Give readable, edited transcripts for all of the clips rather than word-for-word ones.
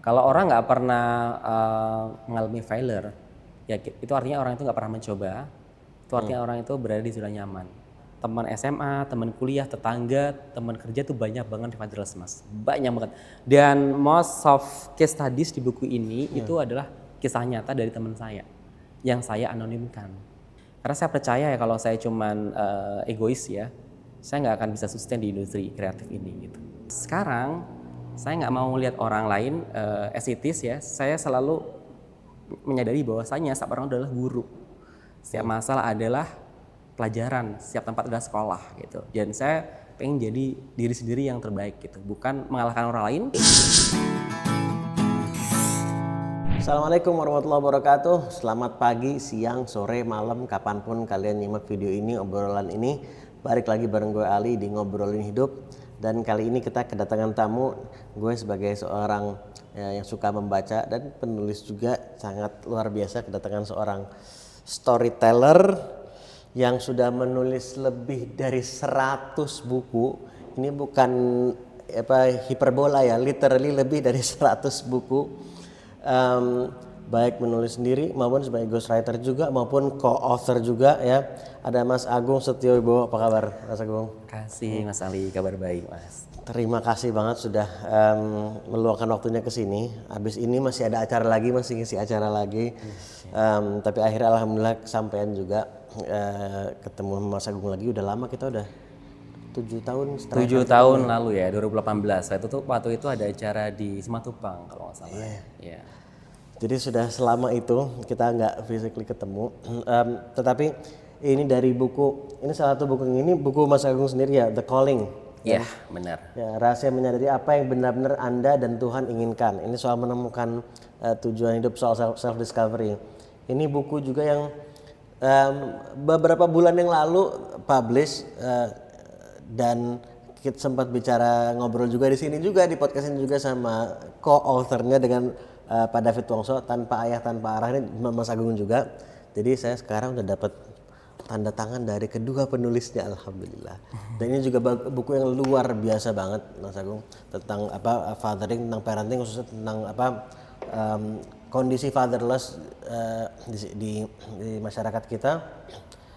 Kalau orang nggak pernah mengalami failure, ya itu artinya orang itu nggak pernah mencoba. Itu artinya orang itu berada di zona nyaman. Teman SMA, teman kuliah, tetangga, teman kerja tuh banyak banget di Fatherless, Mas. Banyak banget. Dan most of case studies di buku ini itu adalah kisah nyata dari teman saya yang saya anonimkan. Karena saya percaya ya kalau saya cuman egois ya, saya nggak akan bisa sustain di industri kreatif ini gitu. Sekarang saya nggak mau lihat orang lain as it is ya. Saya selalu menyadari bahwasanya setiap orang adalah guru. Setiap masalah adalah pelajaran, setiap tempat adalah sekolah gitu. Dan saya pengen jadi diri sendiri yang terbaik gitu, bukan mengalahkan orang lain. Assalamualaikum warahmatullahi wabarakatuh. Selamat pagi, siang, sore, malam, kapanpun kalian nyimak video ini, obrolan ini. Balik lagi bareng gue Ali di Ngobrolin Hidup. Dan kali ini kita kedatangan tamu. Gue sebagai seorang yang suka membaca dan penulis juga sangat luar biasa, kedatangan seorang storyteller yang sudah menulis lebih dari 100 buku. Ini bukan hiperbola ya, literally lebih dari 100 buku. Baik menulis sendiri maupun sebagai ghostwriter juga maupun co-author juga ya. Ada Mas Agung Setiowibowo, apa kabar Mas Agung? Terima kasih Mas Ali, kabar baik Mas. Terima kasih banget sudah meluangkan waktunya ke sini. Habis ini masih ada acara lagi, masih ngisi acara lagi. Tapi akhirnya alhamdulillah kesampaian juga ketemu Mas Agung lagi. Udah lama, kita udah 7 tahun. 7 tahun lalu ya, 2018. Waktu itu ada acara di Simatupang kalau nggak salah. Yeah. Jadi sudah selama itu kita nggak physically ketemu. Tetapi ini dari buku, ini salah satu buku ini buku Mas Agung sendiri ya, The Calling. Iya, benar. Ya, rahasia menyadari apa yang benar-benar Anda dan Tuhan inginkan. Ini soal menemukan tujuan hidup, soal self discovery. Ini buku juga yang beberapa bulan yang lalu publish dan kita sempat bicara ngobrol juga di sini juga di podcast ini juga sama co-authornya dengan Pak David Wongso, Tanpa Ayah Tanpa Arah, ini Mas Agung juga. Jadi saya sekarang udah dapat tanda tangan dari kedua penulisnya, alhamdulillah. Dan ini juga buku yang luar biasa banget Mas Agung, tentang fathering, tentang parenting, khususnya tentang kondisi fatherless di masyarakat kita,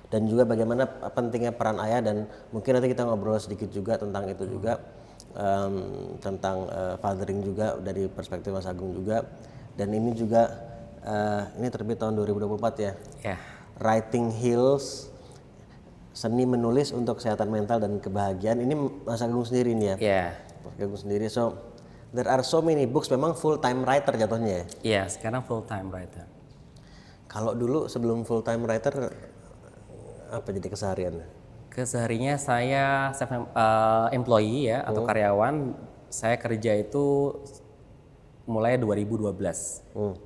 dan juga bagaimana pentingnya peran ayah. Dan mungkin nanti kita ngobrol sedikit juga tentang itu juga, tentang fathering juga dari perspektif Mas Agung juga. Dan ini juga ini terbit tahun 2024 ya. Yeah. Writing Heals, seni menulis untuk kesehatan mental dan kebahagiaan. Ini Mas Agung sendiri nih ya. Yeah. Mas Agung sendiri. So there are so many books. Memang full time writer jatuhnya ya. Iya, sekarang full time writer. Kalau dulu sebelum full time writer apa jadi kesehariannya? Kesehariannya saya employee ya, atau karyawan. Saya kerja itu mulai 2012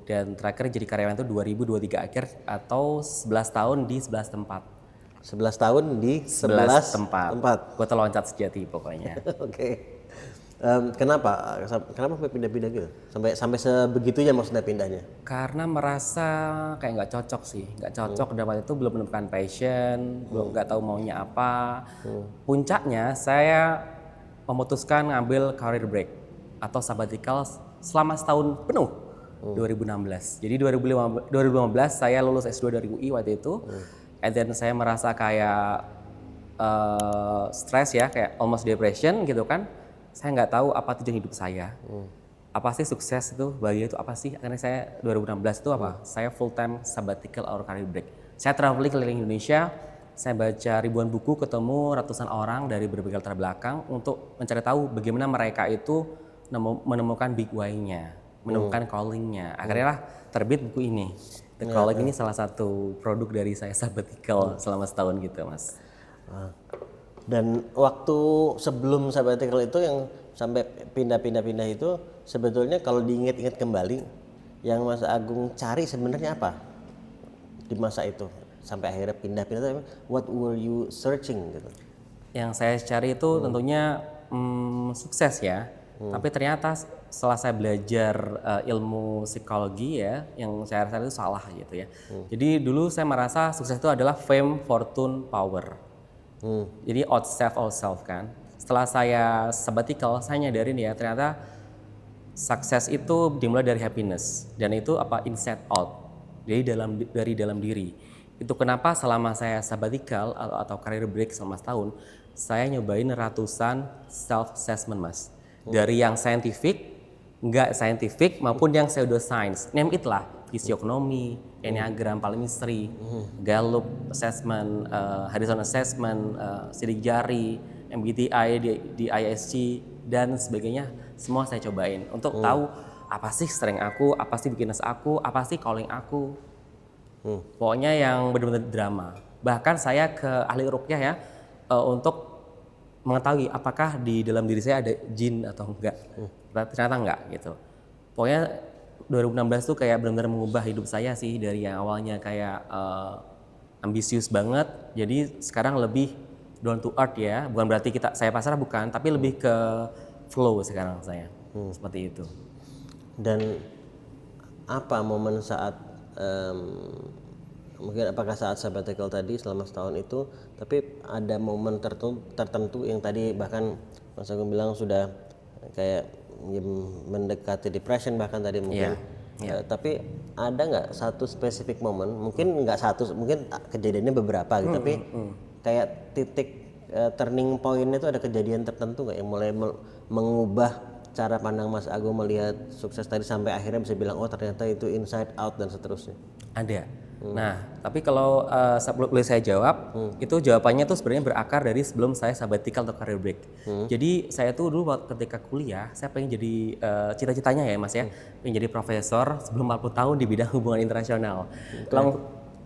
dan terakhir jadi karyawan itu 2023 akhir, atau 11 tahun di 11 tempat. 11 tahun di 11 tempat. Gue teloncat sejati pokoknya. Oke. Kenapa sampai pindah-pindah gitu? Sampai sebegitunya maksudnya pindahnya? Karena merasa kayak nggak cocok sih, nggak cocok. Dapat itu belum menemukan passion, belum nggak tahu maunya apa. Puncaknya saya memutuskan ngambil career break atau sabbatical selama setahun penuh. 2016. Jadi 2015 saya lulus S2 dari UI waktu itu. And then saya merasa kayak stres ya, kayak almost depression gitu kan. Saya nggak tahu apa tujuan hidup saya. Apa sih sukses itu, bahagia itu apa sih? Akhirnya saya 2016 itu saya full time sabbatical or career break. Saya traveling keliling Indonesia, saya baca ribuan buku, ketemu ratusan orang dari berbagai latar belakang untuk mencari tahu bagaimana mereka itu menemukan big why-nya, menemukan calling-nya. Akhirnya lah terbit buku ini. The Calling ini salah satu produk dari saya sabbatical selama setahun gitu, Mas. Dan waktu sebelum sabbatical itu yang sampai pindah-pindah itu, sebetulnya kalau diingat-ingat kembali, yang Mas Agung cari sebenarnya apa di masa itu sampai akhirnya pindah-pindah? What were you searching gitu? Yang saya cari itu tentunya sukses ya. Tapi ternyata setelah saya belajar ilmu psikologi ya, yang saya rasa itu salah gitu ya. Jadi dulu saya merasa sukses itu adalah fame, fortune, power. Jadi out self kan. Setelah saya sabbatical, saya nyadarin ya ternyata Sukses itu dimulai dari happiness dan itu inside out. Jadi dari dalam diri. Itu kenapa selama saya sabbatical atau career break selama setahun, saya nyobain ratusan self assessment, Mas. Dari yang scientific, nggak scientific maupun yang pseudoscience. Name it lah, fisionomi, enneagram, palmistry, Gallup assessment, Harrison assessment, sidik jari, MBTI di ISG dan sebagainya, semua saya cobain untuk tahu apa sih strength aku, apa sih weakness aku, apa sih calling aku. Pokoknya yang benar-benar drama. Bahkan saya ke ahli ruqyah ya untuk mengetahui apakah di dalam diri saya ada jin atau enggak. Ternyata enggak gitu. Pokoknya 2016 tuh kayak benar-benar mengubah hidup saya sih, dari yang awalnya kayak ambisius banget, jadi sekarang lebih down to earth ya. Bukan berarti saya pasrah, bukan, tapi lebih ke flow sekarang saya. Seperti itu. Dan apa momen saat mungkin apakah saat sabbatical tadi selama setahun itu, tapi ada momen tertentu yang tadi bahkan Mas Agung bilang sudah kayak mendekati depression bahkan tadi mungkin. Tapi ada nggak satu spesifik momen, mungkin nggak satu, mungkin kejadiannya beberapa gitu, tapi kayak titik turning point itu ada kejadian tertentu nggak yang mulai mengubah cara pandang Mas Agung melihat sukses tadi sampai akhirnya bisa bilang oh ternyata itu inside out dan seterusnya? Ada. Nah, tapi kalau boleh saya jawab, itu jawabannya tuh sebenarnya berakar dari sebelum saya sabbatical atau career break. Jadi saya tuh dulu ketika kuliah, saya pengen jadi cita-citanya ya Mas ya, pengen jadi profesor sebelum 40 tahun di bidang hubungan internasional.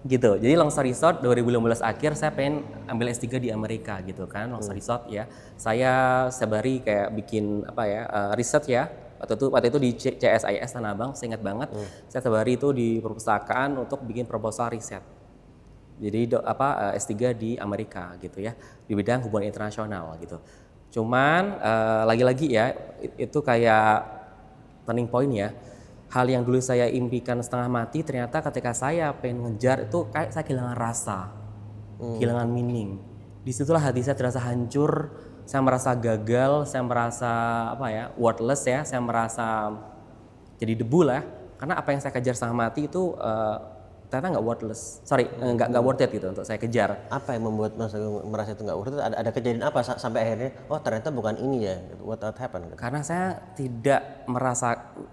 Gitu. Jadi long story short, 2015 akhir saya pengen ambil S3 di Amerika gitu kan, long story short ya. Saya sabari kayak bikin riset ya. Waktu itu di CSIS Tanah Abang, saya ingat banget. Saya sabari itu di perpustakaan untuk bikin proposal riset. Jadi S3 di Amerika gitu ya, di bidang hubungan internasional gitu. Cuman lagi-lagi ya, itu kayak turning point ya. Hal yang dulu saya impikan setengah mati, ternyata ketika saya pengen ngejar itu kayak saya kehilangan rasa, kehilangan meaning. Disitulah hati saya terasa hancur, saya merasa gagal, saya merasa worthless ya, saya merasa jadi debu lah. Karena apa yang saya kejar setengah mati itu ternyata nggak worthless, nggak worth it gitu untuk saya kejar. Apa yang membuat Mas Agung merasa itu nggak worth it? Ada kejadian apa sampai akhirnya oh ternyata bukan ini ya, what happened? Karena saya tidak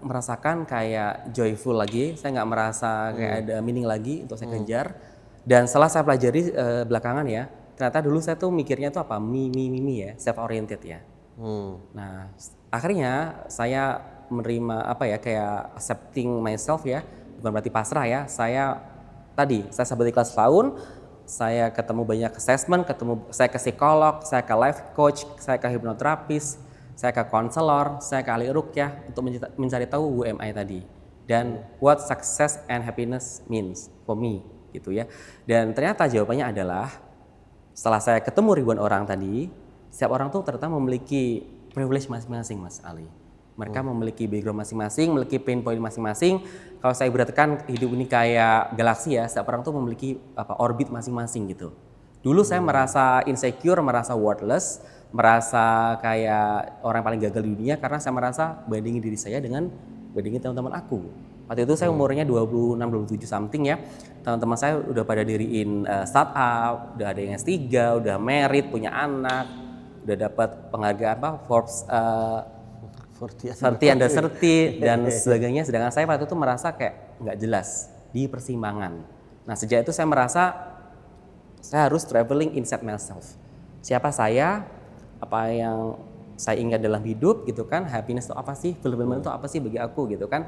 merasakan kayak joyful lagi, saya nggak merasa kayak ada meaning lagi untuk saya kejar. Dan setelah saya pelajari belakangan ya, ternyata dulu saya tuh mikirnya tuh me ya, self oriented ya. Nah akhirnya saya menerima kayak accepting myself ya, bukan berarti pasrah ya. Saya sabbatical setahun, saya ketemu banyak assessment, saya ke psikolog, saya ke life coach, saya ke hipnoterapis, saya ke konselor, saya ke ahli ruqyah untuk mencari tahu who am I tadi dan what success and happiness means for me gitu ya. Dan ternyata jawabannya adalah setelah saya ketemu ribuan orang tadi, setiap orang tuh ternyata memiliki privilege masing-masing, Mas Ali. Mereka memiliki background masing-masing, memiliki pain point masing-masing. Kalau saya beratkan hidup ini kayak galaksi ya, setiap orang tuh memiliki orbit masing-masing gitu. Dulu saya merasa insecure, merasa worthless, merasa kayak orang paling gagal di dunia karena saya merasa bandingin diri saya dengan bandingin teman-teman aku. Waktu itu saya umurnya 26, 27 something ya. Teman-teman saya udah pada diriin startup, udah ada yang S3, udah married, punya anak, udah dapat penghargaan Forbes 30 under 30 dan sebagainya. Sedangkan saya waktu itu merasa kayak nggak jelas di persimpangan. Nah sejak itu saya merasa saya harus traveling inside myself. Siapa saya, apa yang saya ingat dalam hidup gitu kan, happiness itu apa sih, fulfillment itu apa sih bagi aku gitu kan.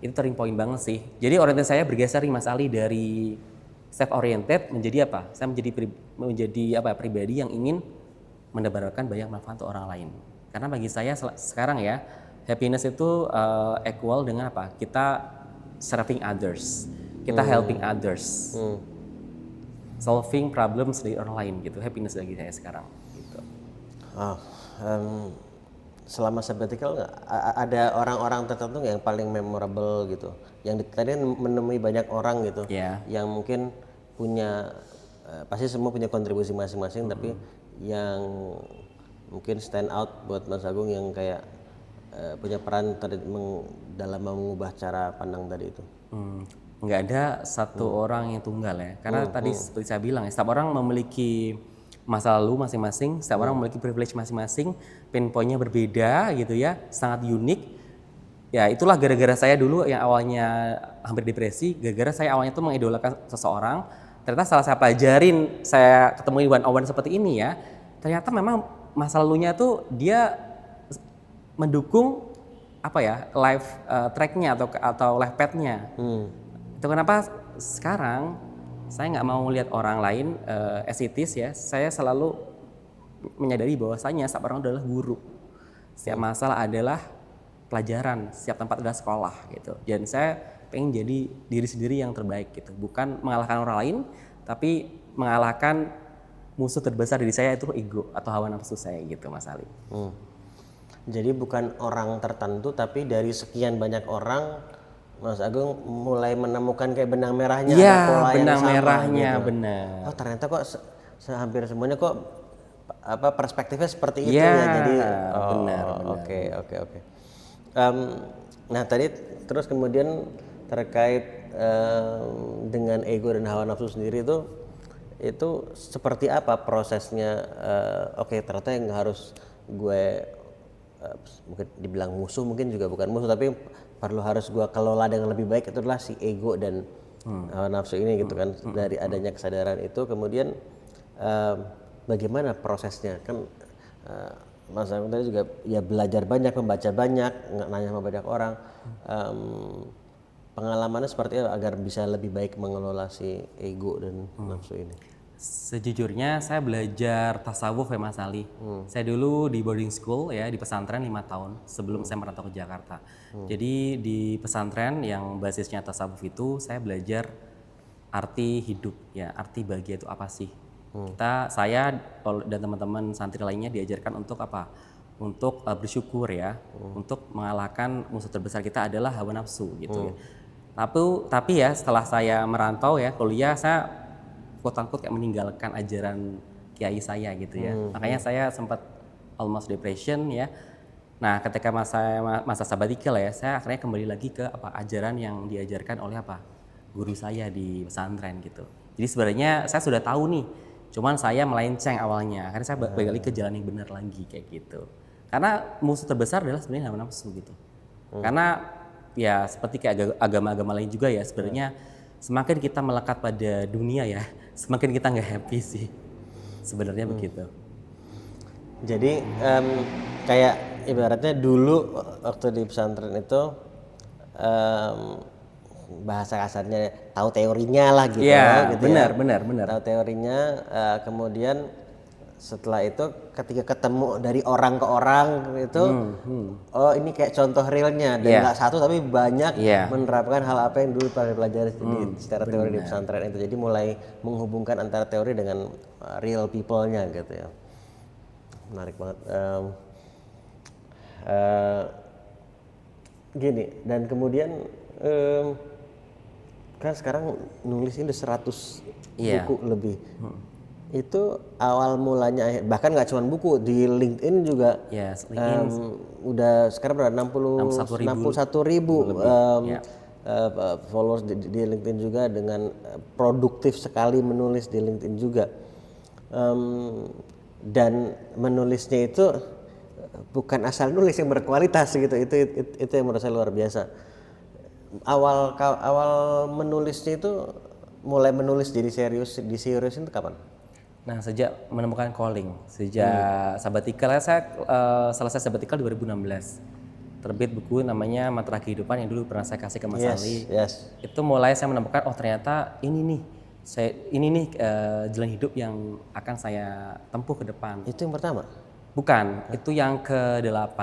Itu turning point banget sih. Jadi orientasi saya bergeser nih Mas Ali dari self oriented menjadi apa? Saya menjadi pribadi yang ingin mendapatkan banyak manfaat untuk orang lain. Karena bagi saya sekarang ya, happiness itu equal dengan apa? Kita serving others, kita helping others, solving problems dari orang lain gitu. Happiness bagi saya sekarang. Gitu. Selama sabbatical ada orang-orang tertentu yang paling memorable gitu, yang tadi menemui banyak orang gitu, yang mungkin punya pasti semua punya kontribusi masing-masing, tapi yang mungkin stand out buat Mas Agung yang kayak punya peran dalam mengubah cara pandang tadi itu? Nggak ada satu orang yang tunggal ya, karena tadi seperti saya bilang ya, setiap orang memiliki masa lalu masing-masing, setiap orang memiliki privilege masing-masing, pain point-nya berbeda gitu ya, sangat unik. Ya itulah gara-gara saya dulu yang awalnya hampir depresi, gara-gara saya awalnya tuh mengidolakan seseorang, ternyata setelah saya pelajarin, saya ketemu one on one seperti ini ya, ternyata memang masa lalunya tuh dia mendukung apa ya, life track-nya atau life path-nya. Itu kenapa sekarang saya nggak mau lihat orang lain as it is ya, saya selalu menyadari bahwasanya setiap orang adalah guru, setiap masalah adalah pelajaran, setiap tempat adalah sekolah gitu. Dan saya pengen jadi diri sendiri yang terbaik gitu, bukan mengalahkan orang lain, tapi mengalahkan musuh terbesar diri saya itu ego atau hawa nafsu saya gitu, Mas Ali. Jadi bukan orang tertentu, tapi dari sekian banyak orang, Mas Agung mulai menemukan kayak benang merahnya, Iya, ada pola benang yang sama merahnya gitu. benar. Oh ternyata kok hampir semuanya kok perspektifnya seperti itu Iya, ya. Jadi benar. Oke. Nah tadi terus kemudian terkait dengan ego dan hawa nafsu sendiri itu seperti apa prosesnya? Oke, ternyata yang harus gue mungkin dibilang musuh, mungkin juga bukan musuh, tapi harus gue kelola dengan lebih baik, itu adalah si ego dan hawa nafsu ini gitu kan. Dari adanya kesadaran itu kemudian bagaimana prosesnya kan, Mas Agung tadi juga ya belajar banyak, membaca banyak, nanya sama banyak orang. Pengalamannya seperti apa agar bisa lebih baik mengelola si ego dan nafsu ini? Sejujurnya saya belajar tasawuf ya Mas Ali. Saya dulu di boarding school ya, di pesantren 5 tahun sebelum saya merantau ke Jakarta. Jadi di pesantren yang basisnya tasawuf itu saya belajar arti hidup ya, arti bahagia itu apa sih. Saya dan teman-teman santri lainnya diajarkan untuk apa? Untuk bersyukur ya, untuk mengalahkan musuh terbesar kita adalah hawa nafsu gitu ya. Tapi ya setelah saya merantau ya kuliah, saya quote-unquote kayak meninggalkan ajaran kiai saya gitu ya. Makanya saya sempat almost depression ya. Nah ketika masa sabbatical ya, saya akhirnya kembali lagi ke ajaran yang diajarkan oleh guru saya di pesantren gitu. Jadi sebenarnya saya sudah tahu nih, cuman saya melenceng awalnya. Akhirnya saya balik lagi ke jalan yang benar lagi kayak gitu. Karena musuh terbesar adalah sebenarnya hawa nafsu gitu. Karena ya seperti kayak agama-agama lain juga ya, sebenarnya semakin kita melekat pada dunia ya, semakin kita nggak happy sih. Sebenarnya begitu. Jadi kayak ibaratnya dulu waktu di pesantren itu bahasa kasarnya tahu teorinya lah gitu. Iya, gitu benar. Tahu teorinya, kemudian setelah itu ketika ketemu dari orang ke orang itu, oh ini kayak contoh realnya dan nggak satu tapi banyak menerapkan hal apa yang dulu pernah pelajari secara teori di pesantren itu. Jadi mulai menghubungkan antara teori dengan real people-nya gitu ya. Menarik banget. Gini, dan kemudian kan sekarang nulis ini udah 100 buku lebih. Itu awal mulanya, bahkan nggak cuma buku, di LinkedIn juga udah sekarang berapa 61.000 followers di LinkedIn juga, dengan produktif sekali menulis di LinkedIn juga. Dan menulisnya itu bukan asal nulis, yang berkualitas gitu. Itu yang menurut saya luar biasa. Awal menulisnya itu, mulai menulis jadi serius itu kapan? Nah sejak menemukan calling, sejak sabbatical saya selesai sabbatical 2016, terbit buku namanya Mantra Kehidupan yang dulu pernah saya kasih ke Mas Ali. Itu mulai saya menemukan ternyata ini nih jalan hidup yang akan saya tempuh ke depan. Itu yang pertama? Bukan, itu yang ke-8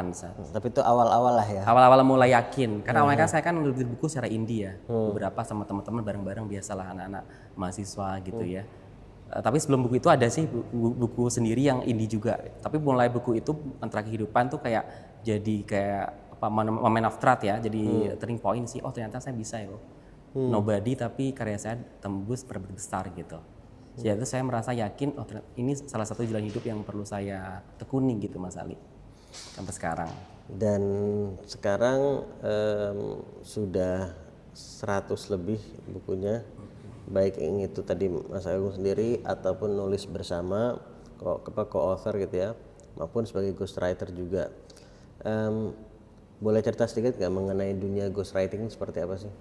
Tapi itu awal-awal lah ya. Awal-awal mulai yakin, karena awalnya kan saya kan nulis buku secara indie ya, beberapa sama teman-teman bareng-bareng, biasalah anak-anak mahasiswa gitu ya. Tapi sebelum buku itu ada sih buku sendiri yang indie juga. Tapi mulai buku itu Mantra Kehidupan tuh kayak jadi kayak moment of truth ya. Jadi turning point sih. Oh ternyata saya bisa ya. Nobody tapi karya saya tembus besar gitu. Jadi itu saya merasa yakin. Ini salah satu jalan hidup yang perlu saya tekuni gitu Mas Ali. Sampai sekarang. Dan sekarang sudah 100 lebih bukunya, baik yang itu tadi Mas Agung sendiri ataupun nulis bersama co-author gitu ya, maupun sebagai ghostwriter juga. Boleh cerita sedikit nggak mengenai dunia ghostwriting seperti apa sih?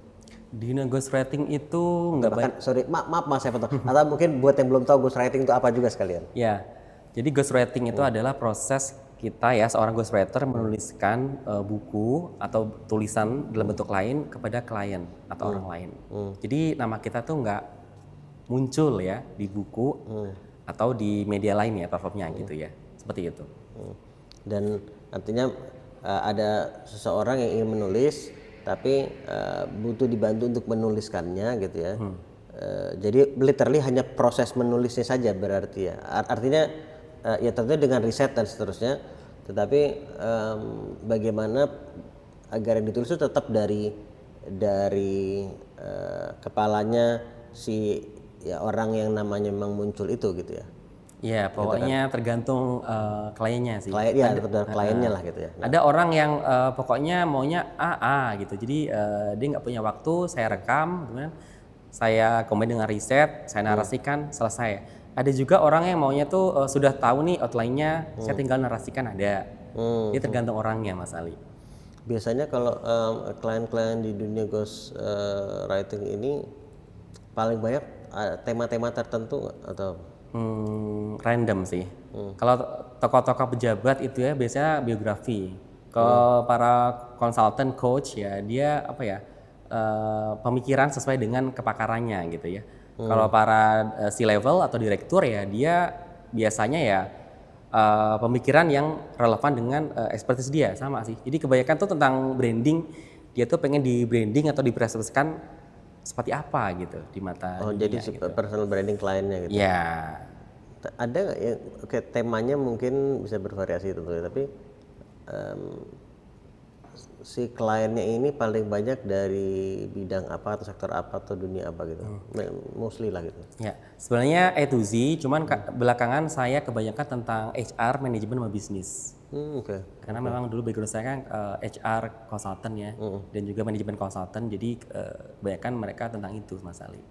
Di dunia ghostwriting itu nggak Bahkan, sorry, maaf Mas, saya potong. Atau mungkin buat yang belum tahu ghostwriting itu apa juga sekalian. ya. Jadi ghostwriting itu adalah proses kita ya seorang ghostwriter menuliskan buku atau tulisan dalam bentuk lain kepada klien atau orang lain. Jadi nama kita tuh nggak muncul ya di buku atau di media lain ya platformnya gitu ya. Seperti itu. Dan artinya ada seseorang yang ingin menulis tapi butuh dibantu untuk menuliskannya gitu ya. Jadi literally hanya proses menulisnya saja berarti ya. Artinya ya tentunya dengan riset dan seterusnya, tetapi bagaimana agar yang ditulis itu tetap dari kepalanya si ya orang yang namanya memang muncul itu gitu ya. Ya pokoknya tergantung kliennya sih. Klien ya, betul kliennya lah gitu ya. Ada orang yang pokoknya maunya A gitu. Jadi dia nggak punya waktu, saya rekam, kemudian saya komen dengan riset, saya narasikan, selesai. Ada juga orang yang maunya tuh sudah tahu nih outline-nya, saya tinggal narasikan ada. Dia tergantung orangnya, Mas Ali. Biasanya kalau klien-klien di dunia ghost writing ini paling banyak tema-tema tertentu nggak? Atau Random sih. Kalau tokoh-tokoh pejabat itu ya biasanya biografi. Kalau para konsultan coach ya dia apa ya pemikiran sesuai dengan kepakarannya gitu ya. Kalau para C-level atau direktur ya dia biasanya ya pemikiran yang relevan dengan expertise dia sama sih. Jadi kebanyakan tuh tentang branding, dia tuh pengen di branding atau dipresentasikan seperti apa gitu di mata jadi dunia, gitu. personal branding kliennya gitu. Ya. Ada nggak ya? Oke, temanya mungkin bisa bervariasi tentunya, tapi si kliennya ini paling banyak dari bidang apa atau sektor apa atau dunia apa gitu, mostly lah gitu. Ya, sebenarnya A to Z, cuman belakangan saya kebanyakan tentang HR, manajemen sama bisnis. Oke. Karena memang dulu background saya kan HR consultant ya, dan juga manajemen consultant, jadi kebanyakan mereka tentang itu Mas Ali.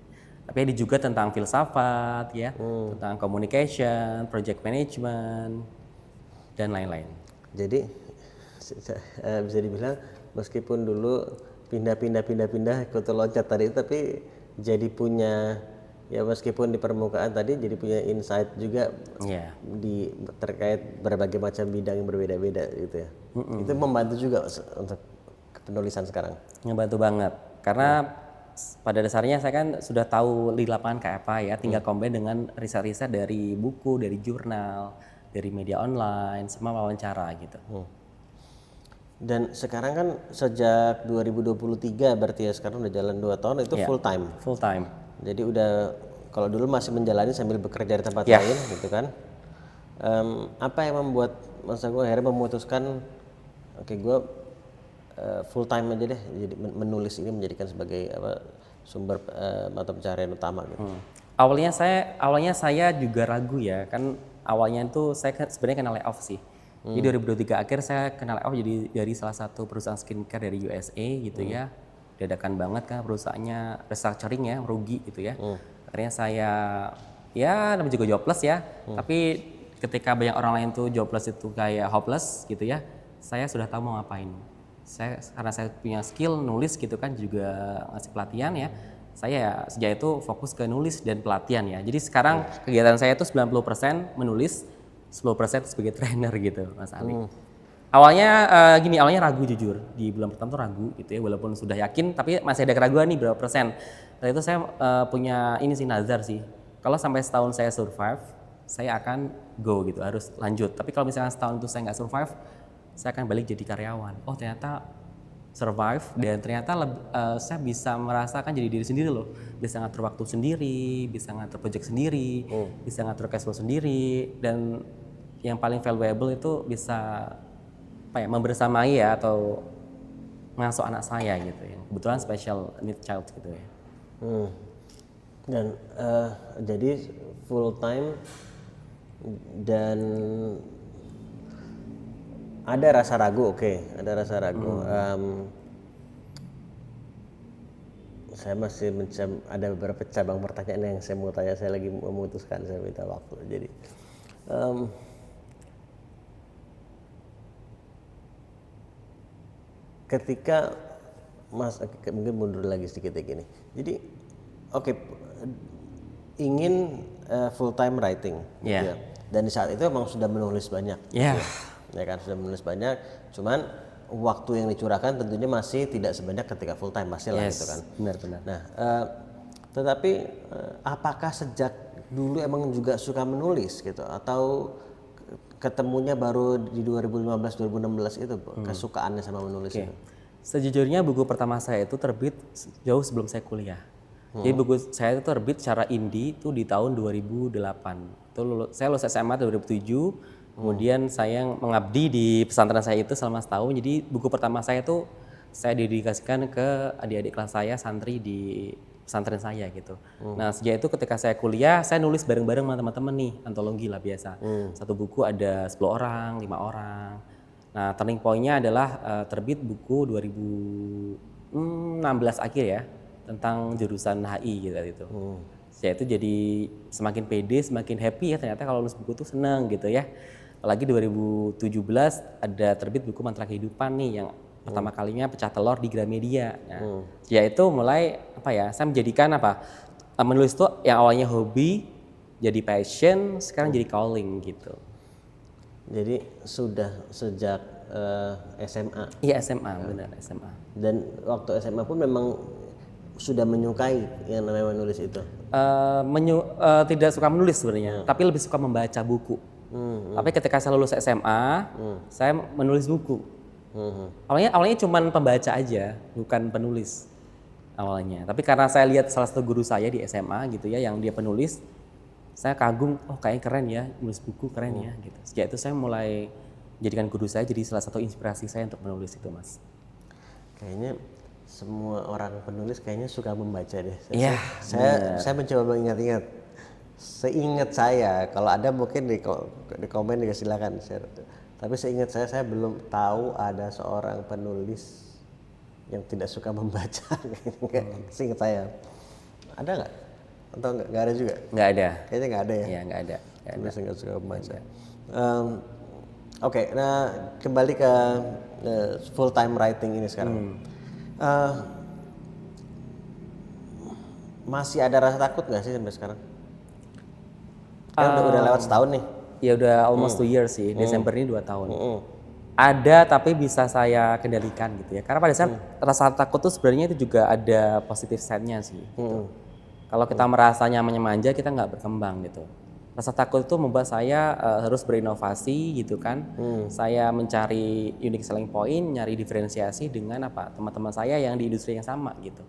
Tapi ada juga tentang filsafat ya, tentang communication, project management, dan lain-lain. Jadi bisa dibilang meskipun dulu pindah ikut loncat tadi, tapi jadi punya ya meskipun di permukaan tadi jadi punya insight juga di terkait berbagai macam bidang yang berbeda-beda gitu ya. Itu membantu juga untuk penulisan sekarang. Ngebantu banget karena pada dasarnya saya kan sudah tahu di lapangan kayak apa ya, tinggal combine dengan riset-riset dari buku, dari jurnal, dari media online, sama wawancara gitu. Dan sekarang kan sejak 2023 berarti ya, sekarang udah jalan 2 tahun itu full time. Full time. Jadi udah kalau dulu masih menjalani sambil bekerja di tempat lain gitu kan. Apa yang membuat Mas Agung akhirnya memutuskan oke, gue full time aja deh, jadi menulis ini menjadikan sebagai sumber mata pencaharian utama gitu. Awalnya saya juga ragu ya, kan awalnya itu saya sebenarnya kena layoff sih. Di 2023 akhir saya kena layoff jadi dari salah satu perusahaan skincare dari USA gitu ya. Dadakan banget kan perusahaannya restructuring ya, merugi gitu ya. Akhirnya saya ya namanya juga jobless ya. Tapi ketika banyak orang lain tuh jobless itu kayak hopeless gitu ya, saya sudah tahu mau ngapain. Karena saya punya skill nulis gitu kan, juga ngasih pelatihan ya, saya ya sejak itu fokus ke nulis dan pelatihan ya. Jadi sekarang kegiatan saya itu 90% menulis, 10% sebagai trainer gitu Mas Ali. Awalnya awalnya ragu jujur, di bulan pertama tuh ragu gitu ya, walaupun sudah yakin tapi masih ada keraguan nih berapa persen. Dari itu saya punya ini sih nazar sih, kalau sampai setahun saya survive, saya akan go gitu, harus lanjut. Tapi kalau misalnya setahun itu saya nggak survive, saya akan balik jadi karyawan. Oh ternyata survive dan ternyata saya bisa merasakan jadi diri sendiri loh. Bisa ngatur waktu sendiri, bisa ngatur project sendiri, bisa ngatur cash flow sendiri, dan yang paling valuable itu bisa membersamai ya atau ngasuh anak saya gitu ya. Kebetulan special need child gitu ya. Dan jadi full time dan Ada rasa ragu, oke. Ada rasa ragu. Saya masih ada beberapa cabang pertanyaan yang saya mau tanya. Saya lagi memutuskan, saya minta waktu. Jadi, ketika Mas, mungkin mundur lagi sedikit kayak gini. Jadi, oke, ingin full time writing, gitu ya. Dan di saat itu emang sudah menulis banyak, gitu ya kan, sudah menulis banyak. Cuman waktu yang dicurahkan tentunya masih tidak sebanyak ketika full time, pastilah gitu kan. Benar-benar. Nah, tetapi apakah sejak dulu emang juga suka menulis gitu, atau ketemunya baru di 2015-2016 itu kesukaannya sama menulis itu? Sejujurnya buku pertama saya itu terbit jauh sebelum saya kuliah. Jadi buku saya itu terbit secara indie itu di tahun 2008. Saya lulus SMA 2007, kemudian saya mengabdi di pesantren saya itu selama setahun. Jadi buku pertama saya itu saya dedikasikan ke adik-adik kelas saya, santri di pesantren saya gitu. Nah sejak itu ketika saya kuliah, saya nulis bareng-bareng sama teman-teman nih, antologi lah biasa. Satu buku ada 10 orang, 5 orang. Nah turning point-nya adalah terbit buku 2016 akhir ya, tentang jurusan HI gitu itu. Saya itu jadi semakin pede, semakin happy ya ternyata kalau nulis buku tuh seneng gitu ya. Apalagi 2017 ada terbit buku Mantra Kehidupan nih yang pertama kalinya pecah telur di Gramedia. Nah, ya itu mulai saya menjadikan menulis itu yang awalnya hobi jadi passion, sekarang jadi calling gitu. Jadi sudah sejak SMA. Iya SMA, benar SMA. Dan waktu SMA pun memang sudah menyukai yang namanya menulis itu. Tidak suka menulis sebenarnya, tapi lebih suka membaca buku. Tapi ketika saya lulus SMA, saya menulis buku. Awalnya cuman pembaca aja, bukan penulis awalnya. Tapi karena saya lihat salah satu guru saya di SMA gitu ya, yang dia penulis, saya kagum, oh kayaknya keren ya, nulis buku keren ya gitu. Sejak itu saya mulai jadikan guru saya jadi salah satu inspirasi saya untuk menulis itu, Mas. Kayaknya semua orang penulis kayaknya suka membaca deh. Saya mencoba mengingat-ingat. Seingat saya, kalau ada mungkin di komen juga silakan share. Tapi seingat saya belum tahu ada seorang penulis yang tidak suka membaca. Seingat saya, ada nggak? Atau nggak ada juga? Nggak ada. Kayaknya nggak ada ya. Iya nggak ada. Penulis yang nggak suka membaca. Oke, nah kembali ke full time writing ini sekarang. Masih ada rasa takut nggak sih sampai sekarang? Kan udah lewat setahun nih. Ya udah almost 2 years sih, Desember ini 2 tahun. Ada tapi bisa saya kendalikan gitu ya. Karena pada saat rasa takut tuh sebenarnya itu juga ada positive side-nya sih. Gitu. Kalau kita merasa nyamannya manja, kita nggak berkembang gitu. Rasa takut itu membuat saya harus berinovasi gitu kan. Saya mencari unique selling point, nyari diferensiasi dengan teman-teman saya yang di industri yang sama gitu.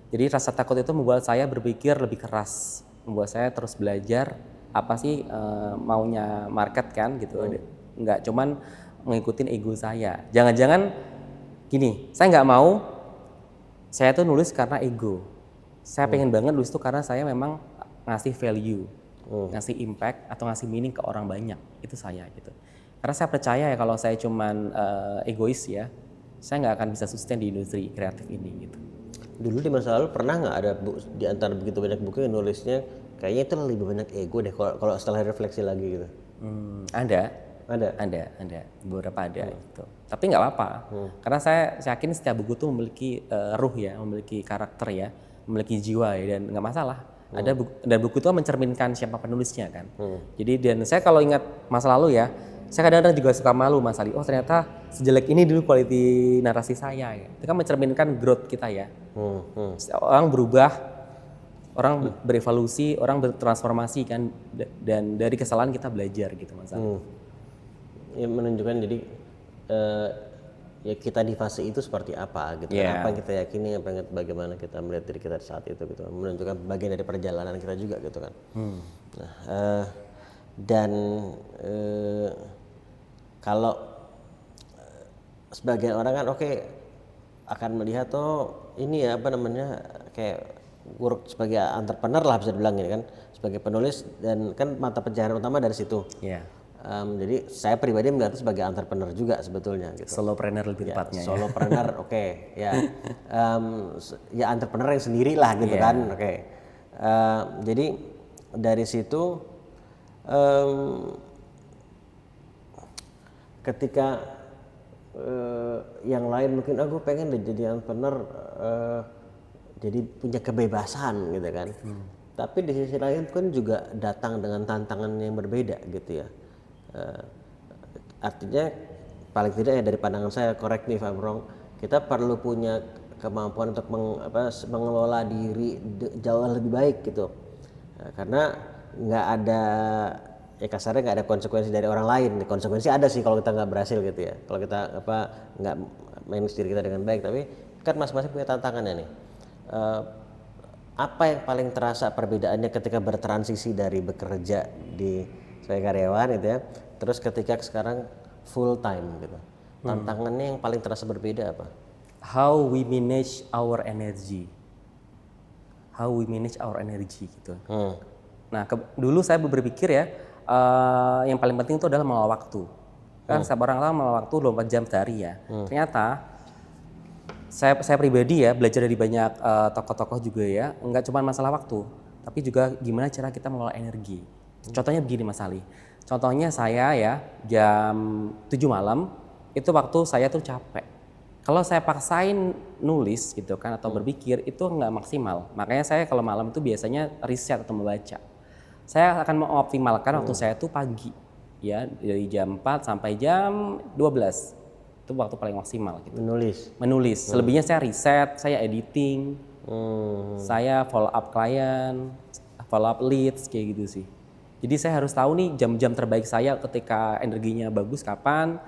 Jadi rasa takut itu membuat saya berpikir lebih keras, membuat saya terus belajar apa sih maunya market kan gitu. Nggak cuman mengikuti ego saya. Jangan-jangan gini, saya nggak mau saya tuh nulis karena ego. Saya pengen banget nulis itu karena saya memang ngasih value, ngasih impact atau ngasih meaning ke orang banyak. Itu saya gitu. Karena saya percaya ya kalau saya cuman egois ya, saya nggak akan bisa sustain di industri kreatif ini gitu. Dulu di masa lalu pernah nggak ada di antara begitu banyak buku yang nulisnya kayaknya itu lebih banyak ego deh kalau setelah refleksi lagi gitu? Ada beberapa ada gitu. Tapi nggak apa-apa, karena saya yakin setiap buku tuh memiliki ruh ya, memiliki karakter ya, memiliki jiwa ya, dan nggak masalah. Dan buku itu mencerminkan siapa penulisnya kan. Jadi dan saya kalau ingat masa lalu ya, saya kadang-kadang juga suka malu Mas Ali. Oh ternyata sejelek ini dulu quality narasi saya. Ya. Itu kan mencerminkan growth kita ya. Orang berubah, orang berevolusi, orang bertransformasi kan, dan dari kesalahan kita belajar gitu Mas Ali. Ya menunjukkan jadi ya kita di fase itu seperti apa gitu. Apa yang kita yakini, bagaimana kita melihat diri kita saat itu gitu. Menunjukkan bagian dari perjalanan kita juga gitu kan. Nah, dan kalau sebagian orang kan akan melihat ini ya kayak work sebagai entrepreneur lah bisa dibilang ini kan, sebagai penulis, dan kan mata pencaharian utama dari situ. Jadi saya pribadi melihat itu sebagai entrepreneur juga sebetulnya gitu. Solopreneur lebih tepatnya ya. Solopreneur, oke, ya, ya entrepreneur yang sendiri lah gitu kan, oke. Jadi dari situ ketika yang lain mungkin aku pengen deh jadi entrepreneur, jadi punya kebebasan gitu kan. Tapi di sisi lain kan juga datang dengan tantangan yang berbeda gitu ya. Artinya paling tidak ya dari pandangan saya, correct me if I'm wrong, kita perlu punya kemampuan untuk mengelola diri jauh lebih baik gitu. Karena nggak ada, ya kasarnya nggak ada konsekuensi dari orang lain. Konsekuensi ada sih kalau kita nggak berhasil gitu ya, kalau kita nggak manage diri kita dengan baik. Tapi kan masing-masing punya tantangannya nih. Apa yang paling terasa perbedaannya ketika bertransisi dari bekerja sebagai karyawan gitu ya, terus ketika sekarang full time gitu, tantangannya yang paling terasa berbeda apa? How we manage our energy, gitu. Nah dulu saya berpikir ya, yang paling penting itu adalah mengelola waktu. Kan setiap orang mengelola waktu 24 jam sehari ya. Ternyata saya pribadi ya belajar dari banyak tokoh-tokoh juga ya, nggak cuma masalah waktu, tapi juga gimana cara kita mengelola energi. Contohnya begini Mas Ali, contohnya saya ya jam 7 malam itu waktu saya tuh capek. Kalau saya paksain nulis gitu kan atau berpikir itu nggak maksimal. Makanya saya kalau malam itu biasanya riset atau membaca. Saya akan mengoptimalkan waktu saya tuh pagi ya, dari jam 4 sampai jam 12. Itu waktu paling maksimal gitu. Menulis. Selebihnya saya riset, saya editing, saya follow up klien, follow up leads kayak gitu sih. Jadi saya harus tahu nih jam-jam terbaik saya ketika energinya bagus kapan,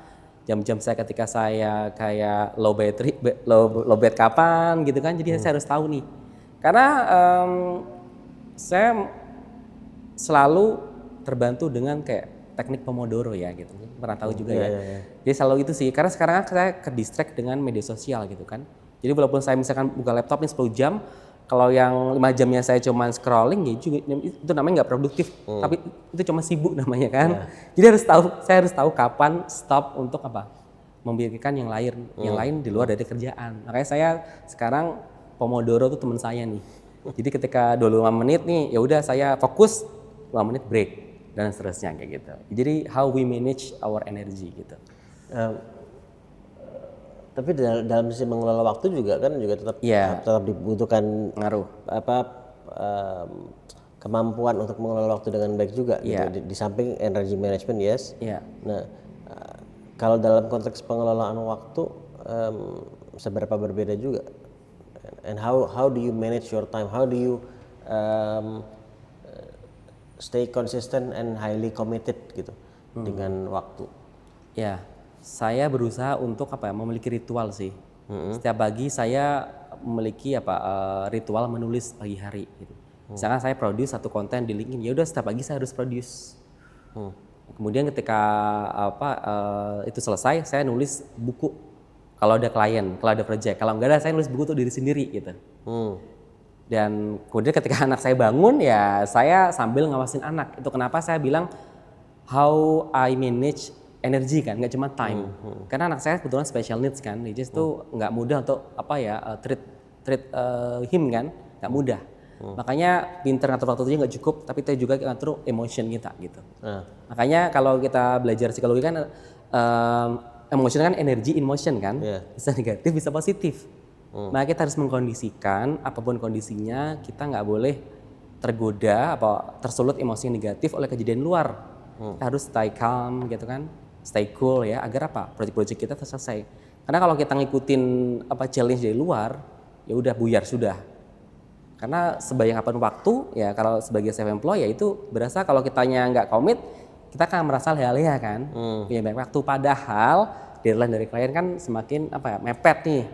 jam-jam saya ketika saya kayak low battery kapan gitu kan. Jadi saya harus tahu nih. Karena saya selalu terbantu dengan kayak teknik Pomodoro ya gitu, pernah tahu juga ya. Jadi selalu itu sih, karena sekarang saya ke distract dengan media sosial gitu kan. Jadi walaupun saya misalkan buka laptop nih 10 jam, kalau yang 5 jamnya saya cuma scrolling ya juga itu namanya nggak produktif, tapi itu cuma sibuk namanya kan. Jadi saya harus tahu kapan stop untuk memikirkan yang lain di luar dari kerjaan. Makanya saya sekarang Pomodoro tuh teman saya nih. Jadi ketika 25 menit nih, ya udah saya fokus 5 menit break dan seterusnya kayak gitu. Jadi how we manage our energy gitu. Tapi dalam sisi mengelola waktu juga kan tetap dibutuhkan kemampuan untuk mengelola waktu dengan baik juga gitu. Di samping energy management Nah, kalau dalam konteks pengelolaan waktu seberapa berbeda juga. And how do you manage your time? How do you stay consistent and highly committed gitu dengan waktu? Ya, saya berusaha untuk memiliki ritual sih. Setiap pagi saya memiliki ritual menulis pagi hari gitu. Misalkan saya produce satu konten di LinkedIn, ya udah setiap pagi saya harus produce. Kemudian ketika itu selesai, saya nulis buku. Kalau ada klien, kalau ada project, kalau enggak ada saya nulis buku untuk diri sendiri gitu. Dan kemudian ketika anak saya bangun ya saya sambil ngawasin anak. Itu kenapa saya bilang how I manage energy kan, nggak cuma time. Karena anak saya kebetulan special needs kan, jadi itu nggak mudah untuk treat him kan, nggak mudah. Makanya pinter ngatur waktu itu nggak cukup, tapi kita juga ngatur emotion kita gitu. Makanya kalau kita belajar psikologi kan emotion kan energy in motion kan, bisa negatif bisa positif. Nah kita harus mengkondisikan apapun kondisinya, kita nggak boleh tergoda tersulut emosi negatif oleh kejadian luar. Kita harus stay calm gitu kan, stay cool ya, agar proyek-proyek kita selesai. Karena kalau kita ngikutin challenge dari luar, ya udah buyar sudah. Karena sebanyak apapun waktu ya, kalau sebagai self employed ya itu berasa kalau kitanya nggak komit, kita akan merasa leha-leha kan, punya banyak waktu. Padahal deadline dari klien kan semakin mepet nih.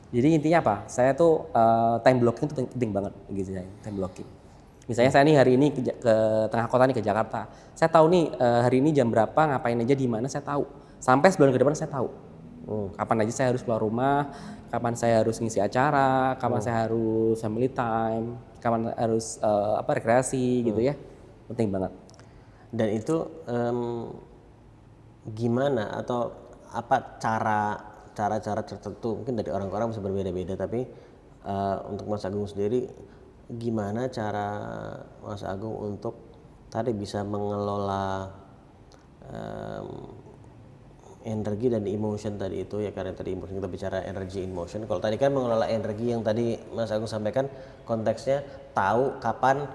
Jadi intinya saya tuh time blocking itu penting banget gitu ya, time blocking. Misalnya saya nih hari ini ke tengah kota nih, ke Jakarta. Saya tahu nih hari ini jam berapa, ngapain aja di mana saya tahu. Sampai sebulan ke depan saya tahu. Kapan aja saya harus keluar rumah, kapan saya harus ngisi acara, kapan saya harus family time, kapan harus rekreasi gitu ya. Penting banget. Dan itu gimana atau apa cara-cara tertentu mungkin dari orang-orang bisa berbeda-beda, tapi untuk Mas Agung sendiri gimana cara Mas Agung untuk tadi bisa mengelola energi dan emotion tadi itu ya, karena tadi emotion kita bicara energy in motion. Kalau tadi kan mengelola energi yang tadi Mas Agung sampaikan konteksnya tahu kapan,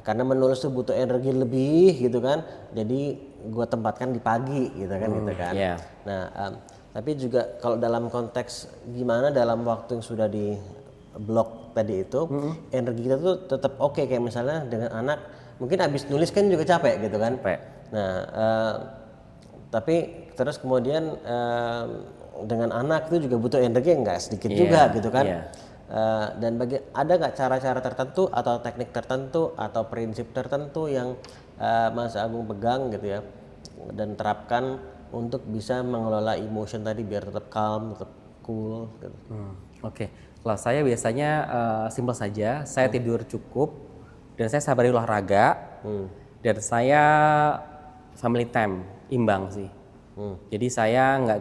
karena menulis tuh butuh energi lebih gitu kan, jadi gue tempatkan di pagi gitu kan gitu kan. Yeah. Nah tapi juga kalau dalam konteks gimana dalam waktu yang sudah di blok tadi itu energi kita tuh tetap oke, kayak misalnya dengan anak mungkin abis nulis kan juga capek gitu kan. Capek. Nah tapi terus kemudian dengan anak itu juga butuh energi yang nggak sedikit juga gitu kan. Dan ada nggak cara-cara tertentu atau teknik tertentu atau prinsip tertentu yang Mas Agung pegang gitu ya dan terapkan untuk bisa mengelola emotion tadi biar tetap calm, tetap cool gitu. Oke. Kalau saya biasanya simpel saja, saya tidur cukup dan saya sabari olahraga dan saya family time imbang sih. Jadi saya nggak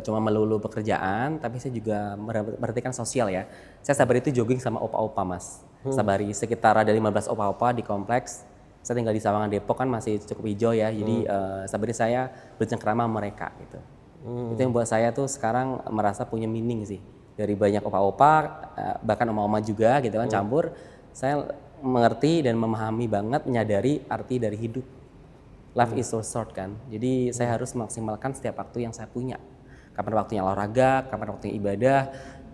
cuma melulu pekerjaan, tapi saya juga memperhatikan sosial ya. Saya sabari itu jogging sama opa-opa Mas. Sabari sekitar ada 15 opa-opa di kompleks. Saya tinggal di Sawangan Depok kan masih cukup hijau ya. Jadi sabari saya bercengkrama sama mereka gitu. Itu yang buat saya tuh sekarang merasa punya meaning sih. Dari banyak opa-opa, bahkan oma-oma juga gitu kan campur. Saya mengerti dan memahami banget, menyadari arti dari hidup. Life is so short kan. Jadi saya harus memaksimalkan setiap waktu yang saya punya. Kapan waktunya olahraga, kapan waktunya ibadah,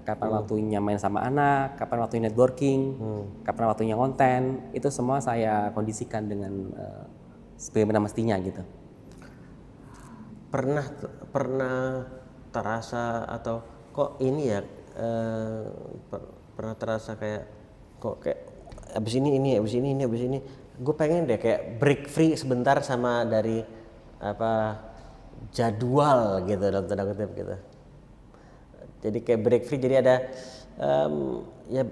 kapan waktunya main sama anak, kapan waktunya networking, kapan waktunya konten, itu semua saya kondisikan dengan sebagaimana mestinya gitu. Pernah terasa atau kok ini ya pernah terasa kayak kok kayak abis ini gue pengen deh kayak break free sebentar sama dari apa jadwal gitu dalam tanda kutip gitu. Jadi kayak break free, jadi ada ya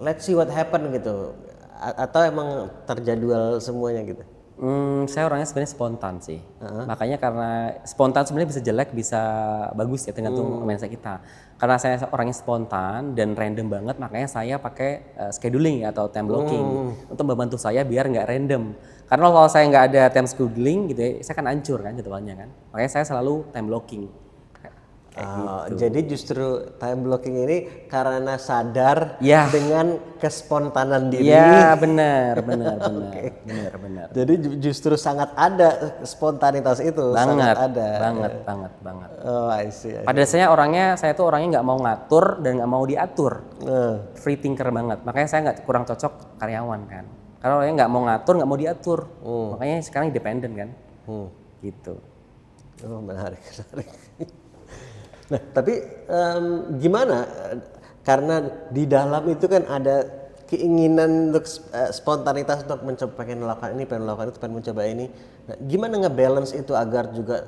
let's see what happen gitu, atau emang terjadwal semuanya gitu. Saya orangnya sebenarnya spontan sih. Makanya karena spontan sebenarnya bisa jelek bisa bagus ya tergantung mindset kita. Karena saya orangnya spontan dan random banget, makanya saya pakai scheduling atau time blocking untuk membantu saya biar nggak random. Karena kalau saya nggak ada time scheduling gitu ya, saya kan hancur kan jadwalnya kan. Makanya saya selalu time blocking. Gitu. Jadi justru time blocking ini karena sadar dengan kespontanan diri. Iya benar. Jadi justru sangat ada spontanitas itu. Banget, sangat ada. Banget. Oh, I see. Pada dasarnya saya tuh orangnya nggak mau ngatur dan nggak mau diatur. Free thinker banget. Makanya saya nggak kurang cocok karyawan kan. Karena orangnya nggak mau ngatur, nggak mau diatur. Makanya sekarang independen kan. Gitu. Oh, menarik. Nah, tapi gimana? Karena di dalam itu kan ada keinginan untuk spontanitas untuk mencoba, pengen melakukan ini, pengen melakukan itu, pengen mencoba ini. Nah, gimana ngebalance itu agar juga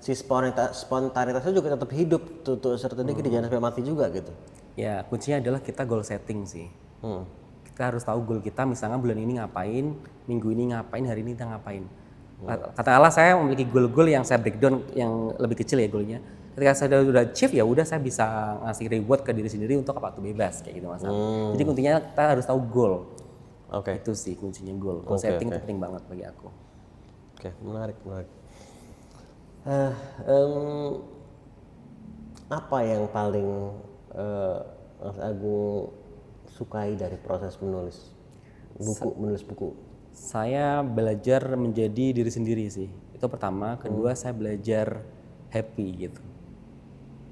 si spontanitasnya juga tetap hidup tuh serta degree, jangan sampai mati juga gitu. Ya, kuncinya adalah kita goal setting sih. Kita harus tahu goal kita, misalnya bulan ini ngapain, minggu ini ngapain, hari ini kita ngapain. Katakanlah saya memiliki goal-goal yang saya breakdown yang lebih kecil ya goalnya. Ketika saya sudah achieve ya udah saya bisa ngasih reward ke diri sendiri untuk waktu bebas kayak gitu Mas. Jadi kuncinya kita harus tahu goal. Itu sih kuncinya goal. Goal setting itu penting banget bagi aku. Menarik. Apa yang paling Mas Agung sukai dari proses menulis buku? Saya belajar menjadi diri sendiri sih. Itu pertama. Kedua saya belajar happy gitu.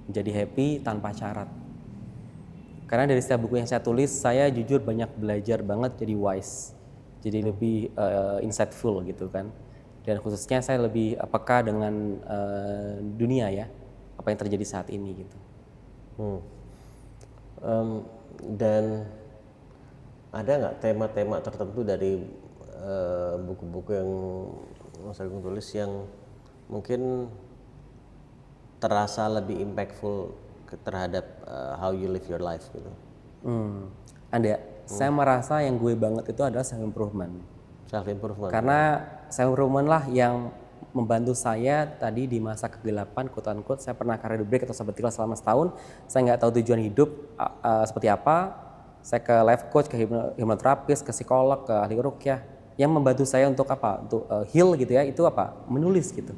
Menjadi happy tanpa syarat. Karena dari setiap buku yang saya tulis, saya jujur banyak belajar banget jadi wise. Jadi lebih insightful gitu kan. Dan khususnya saya lebih peka dengan dunia ya. Apa yang terjadi saat ini gitu. Dan ada nggak tema-tema tertentu dari buku-buku yang Mas Agung tulis yang mungkin terasa lebih impactful terhadap how you live your life gitu? Ada. Saya merasa yang gue banget itu adalah self improvement. Self improvement. Karena self improvement lah yang membantu saya tadi di masa kegelapan, quote unquote. Saya pernah career break atau sabbatical selama setahun. Saya nggak tahu tujuan hidup seperti apa. Saya ke life coach, ke hipnoterapis, ke psikolog, ke ahli ruqyah. Yang membantu saya untuk apa? Untuk heal gitu ya. Itu apa? Menulis gitu.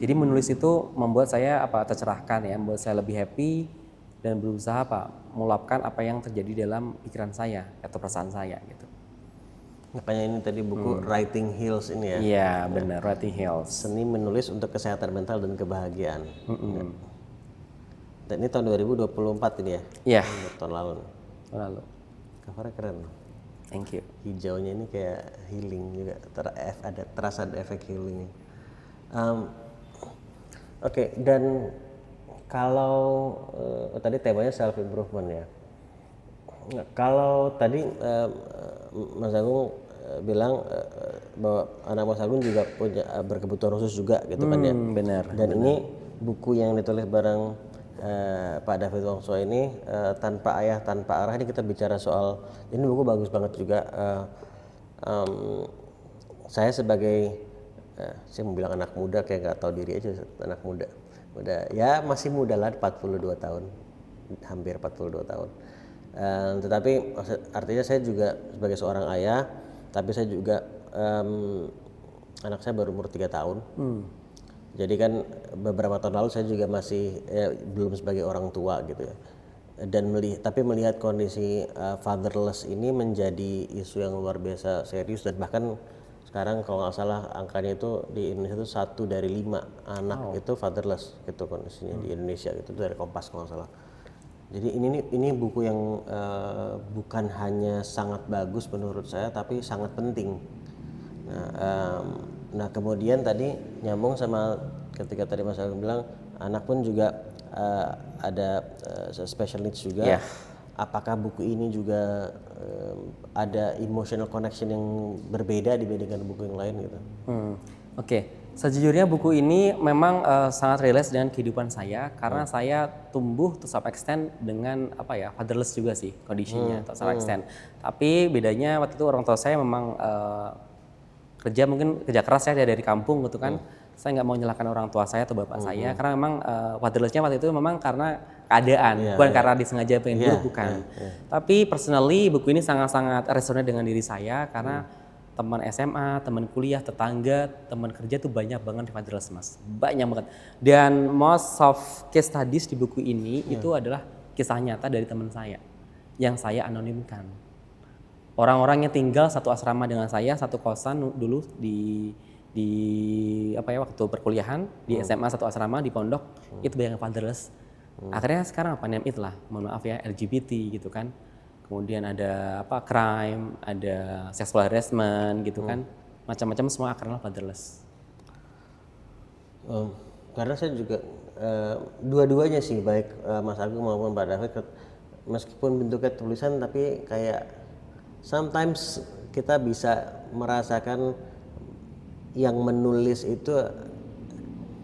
Jadi menulis itu membuat saya tercerahkan ya, membuat saya lebih happy dan berusaha meluapkan apa yang terjadi dalam pikiran saya atau perasaan saya gitu. Makanya ini tadi buku Writing Heals ini ya. Iya benar, Writing Heals. Seni menulis untuk kesehatan mental dan kebahagiaan. Dan ini tahun 2024 ini ya? Iya. Tahun lalu. Lalu. Covernya keren. Thank you. Hijaunya ini kayak healing juga. Terasa ada efek healing. Oke, dan kalau tadi temanya self improvement ya. Kalau tadi Mas Agung bilang bahwa anak Mas Agung juga punya berkebutuhan khusus juga gitu kan ya. Benar. Dan ini buku yang ditulis bareng Pak David Wongso ini Tanpa Ayah Tanpa Arah, ini kita bicara soal, ini buku bagus banget juga. Saya sebagai saya mau bilang anak muda kayak nggak tahu diri aja, anak muda ya masih muda lah, 42 tahun, hampir 42 tahun. Tetapi artinya saya juga sebagai seorang ayah, tapi saya juga anak saya baru umur 3 tahun. Jadi kan beberapa tahun lalu saya juga masih belum sebagai orang tua gitu ya. Dan tapi melihat kondisi fatherless ini menjadi isu yang luar biasa serius, dan bahkan sekarang kalau nggak salah angkanya itu di Indonesia itu 1 dari 5 anak itu fatherless gitu kondisinya di Indonesia gitu, dari Kompas kalau nggak salah. Jadi ini buku yang bukan hanya sangat bagus menurut saya, tapi sangat penting. Nah kemudian tadi nyambung sama ketika tadi Mas Agung bilang anak pun juga ada special needs juga. Yeah. Apakah buku ini juga ada emotional connection yang berbeda dibandingkan buku yang lain gitu? Oke. Sejujurnya buku ini memang sangat relate dengan kehidupan saya karena saya tumbuh to some extent dengan fatherless juga sih kondisinya to some extent. Tapi bedanya waktu itu orang tua saya memang kerja keras ya dari kampung gitu kan. Saya nggak mau menyalahkan orang tua saya atau bapak saya karena memang fatherlessnya waktu itu memang karena keadaan, bukan karena disengaja pengen buruk, bukan. Tapi personally buku ini sangat-sangat resonate dengan diri saya karena teman SMA, teman kuliah, tetangga, teman kerja tuh banyak banget di fatherless Mas. Banyak banget. Dan most of case studies di buku ini itu adalah kisah nyata dari teman saya yang saya anonimkan. Orang-orang yang tinggal satu asrama dengan saya, satu kosan dulu di waktu perkuliahan di SMA satu asrama di pondok, itu banyak fatherless. Akhirnya sekarang name it lah, mohon maaf ya, LGBT gitu kan. Kemudian ada crime, ada sexual harassment gitu kan, macam-macam semua akarnya fatherless. Karena saya juga dua-duanya sih, baik Mas Agung maupun Pak David, meskipun bentuknya tulisan tapi kayak sometimes kita bisa merasakan yang menulis itu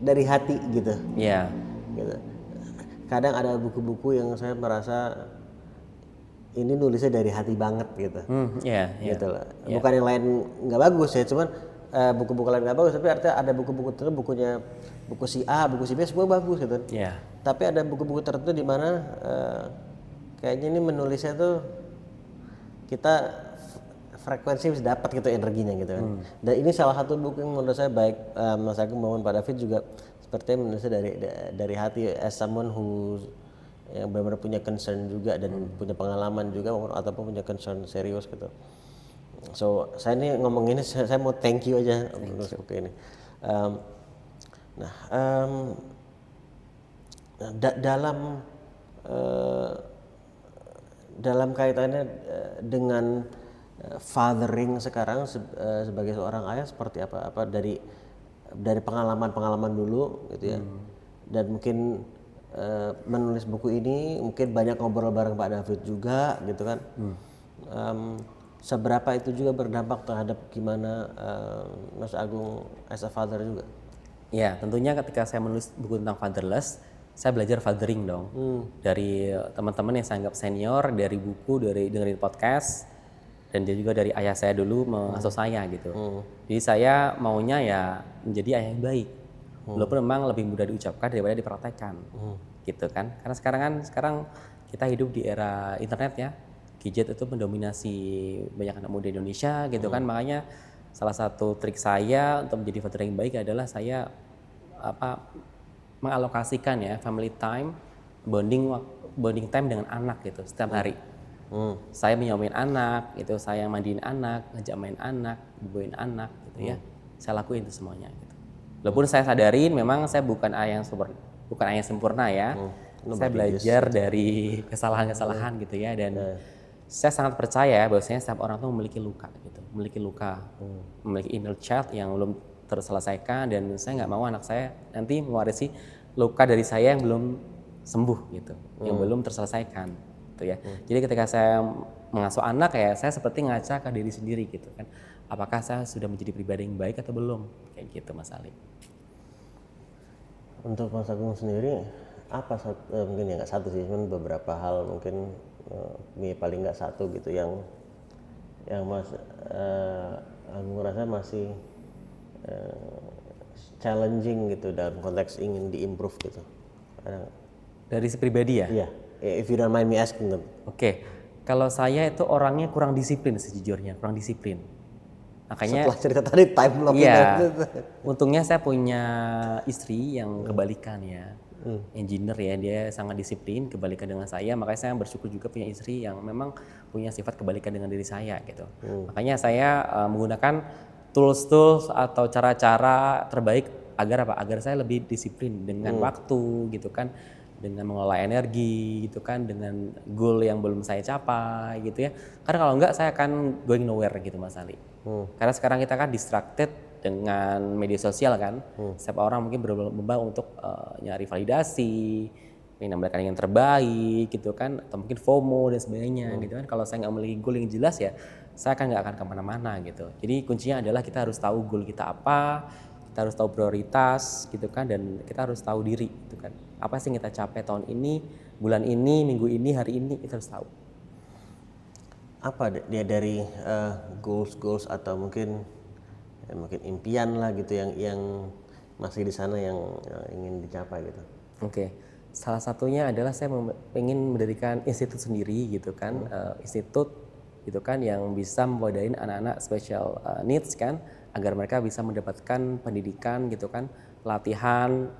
dari hati gitu. Iya. Gitu. Kadang ada buku-buku yang saya merasa ini nulisnya dari hati banget gitu. Gitu loh. Bukan yang lain nggak bagus ya, cuman buku-buku lain nggak bagus, tapi artinya ada buku-buku tertentu, buku si A, buku si B semua bagus gitu. Tapi ada buku-buku tertentu di mana kayaknya ini menulisnya tuh kita frekuensi bisa dapat gitu energinya gitu kan. Dan ini salah satu buku yang menurut saya baik Mas Agung maupun Pak David juga sepertinya menulisnya dari hati, as someone who yang benar-benar punya concern juga dan punya pengalaman juga ataupun punya concern serius gitu. So saya ini ngomong ini saya mau thank you aja untuk buku ini. Dalam kaitannya dengan fathering sekarang sebagai seorang ayah seperti apa dari pengalaman dulu gitu ya, dan mungkin menulis buku ini mungkin banyak ngobrol bareng Pak David juga gitu kan. Seberapa itu juga berdampak terhadap gimana Mas Agung as a father juga? Ya tentunya ketika saya menulis buku tentang fatherless, saya belajar fathering dong. Dari teman-teman yang saya anggap senior, dari buku, dari dengerin podcast. dan dia juga dari ayah saya dulu mengasuh saya gitu. Jadi saya maunya ya menjadi ayah yang baik. Walaupun memang lebih mudah diucapkan daripada dipraktekkan. Gitu kan. Karena sekarang kita hidup di era internet ya. Gadget itu mendominasi banyak anak muda Indonesia gitu kan. Makanya salah satu trik saya untuk menjadi father yang baik adalah saya mengalokasikan ya family time, bonding time dengan anak gitu setiap hari. Saya menyomin anak, itu saya mandiin anak, ngajak main anak, boboin anak gitu ya. Saya lakuin itu semuanya gitu. Walaupun saya sadarin memang saya bukan ayah yang sempurna ya. Saya belajar dari kesalahan-kesalahan gitu ya, dan saya sangat percaya bahwasanya setiap orang tuh memiliki luka gitu, memiliki inner child yang belum terselesaikan, dan saya nggak mau anak saya nanti mewarisi luka dari saya yang belum sembuh gitu, yang belum terselesaikan gitu ya. Jadi ketika saya mengasuh anak ya, saya seperti ngaca ke diri sendiri gitu kan. Apakah saya sudah menjadi pribadi yang baik atau belum? Kayak gitu Mas Ali. Untuk Mas Agung sendiri, apa mungkin ya nggak satu sih, cuman beberapa hal mungkin paling nggak satu gitu yang Mas Agung rasa masih challenging gitu dalam konteks ingin diimprove gitu. Dari si pribadi ya? Iya, if you don't mind me asking them. Oke. Kalau saya itu orangnya kurang disiplin sejujurnya, kurang disiplin. Makanya Setelah cerita tadi time blocking. iya, untungnya saya punya istri yang kebalikan ya, engineer ya, dia sangat disiplin, kebalikan dengan saya. Makanya saya bersyukur juga punya istri yang memang punya sifat kebalikan dengan diri saya gitu. Makanya saya menggunakan tools atau cara-cara terbaik agar apa? Agar saya lebih disiplin dengan waktu gitu kan, dengan mengelola energi gitu kan, dengan goal yang belum saya capai gitu ya. Karena kalau enggak saya akan going nowhere gitu Mas Ali. Karena sekarang kita kan distracted dengan media sosial kan. Setiap orang mungkin berlomba untuk nyari validasi, menampilkan yang terbaik gitu kan, atau mungkin FOMO dan sebagainya gitu kan. Kalau saya nggak memiliki goal yang jelas ya, saya kan nggak akan kemana-mana gitu. Jadi kuncinya adalah kita harus tahu goal kita apa, kita harus tahu prioritas gitu kan, dan kita harus tahu diri gitu kan. Apa sih yang kita capai tahun ini, bulan ini, minggu ini, hari ini, kita harus tahu. Apa dia dari goals atau mungkin impian lah gitu yang masih di sana yang ingin dicapai gitu. Oke. Salah satunya adalah saya ingin mendirikan institut sendiri gitu kan, institut gitu kan yang bisa mewadahi anak-anak special needs kan, agar mereka bisa mendapatkan pendidikan gitu kan, pelatihan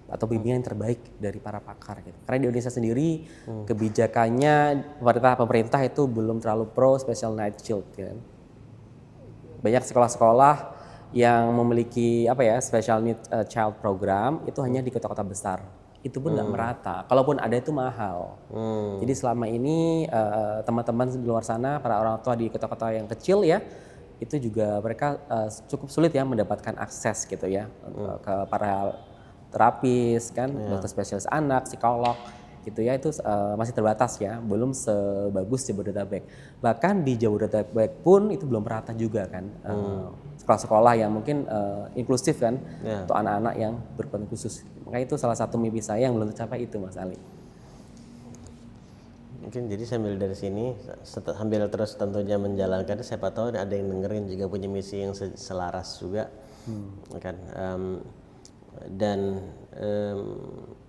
atau bimbingan yang terbaik dari para pakar gitu. Karena di Indonesia sendiri kebijakannya pemerintah itu belum terlalu pro special needs child kan. Banyak sekolah-sekolah yang memiliki special needs child program itu hanya di kota-kota besar. Itu pun nggak merata. Kalaupun ada itu mahal. Jadi selama ini teman-teman di luar sana, para orang tua di kota-kota yang kecil ya, itu juga mereka cukup sulit ya mendapatkan akses gitu ya ke para terapis kan, dokter spesialis anak, psikolog gitu ya, itu masih terbatas ya, belum sebagus Jabodetabek. Bahkan di Jabodetabek pun itu belum merata juga kan, sekolah-sekolah yang mungkin inklusif kan, untuk anak-anak yang berkebutuhan khusus. Makanya itu salah satu mimpi saya yang belum tercapai itu Mas Ali. Mungkin jadi sambil dari sini sambil terus tentunya menjalankan, siapa tahu ada yang dengerin juga punya misi yang selaras juga kan. Dan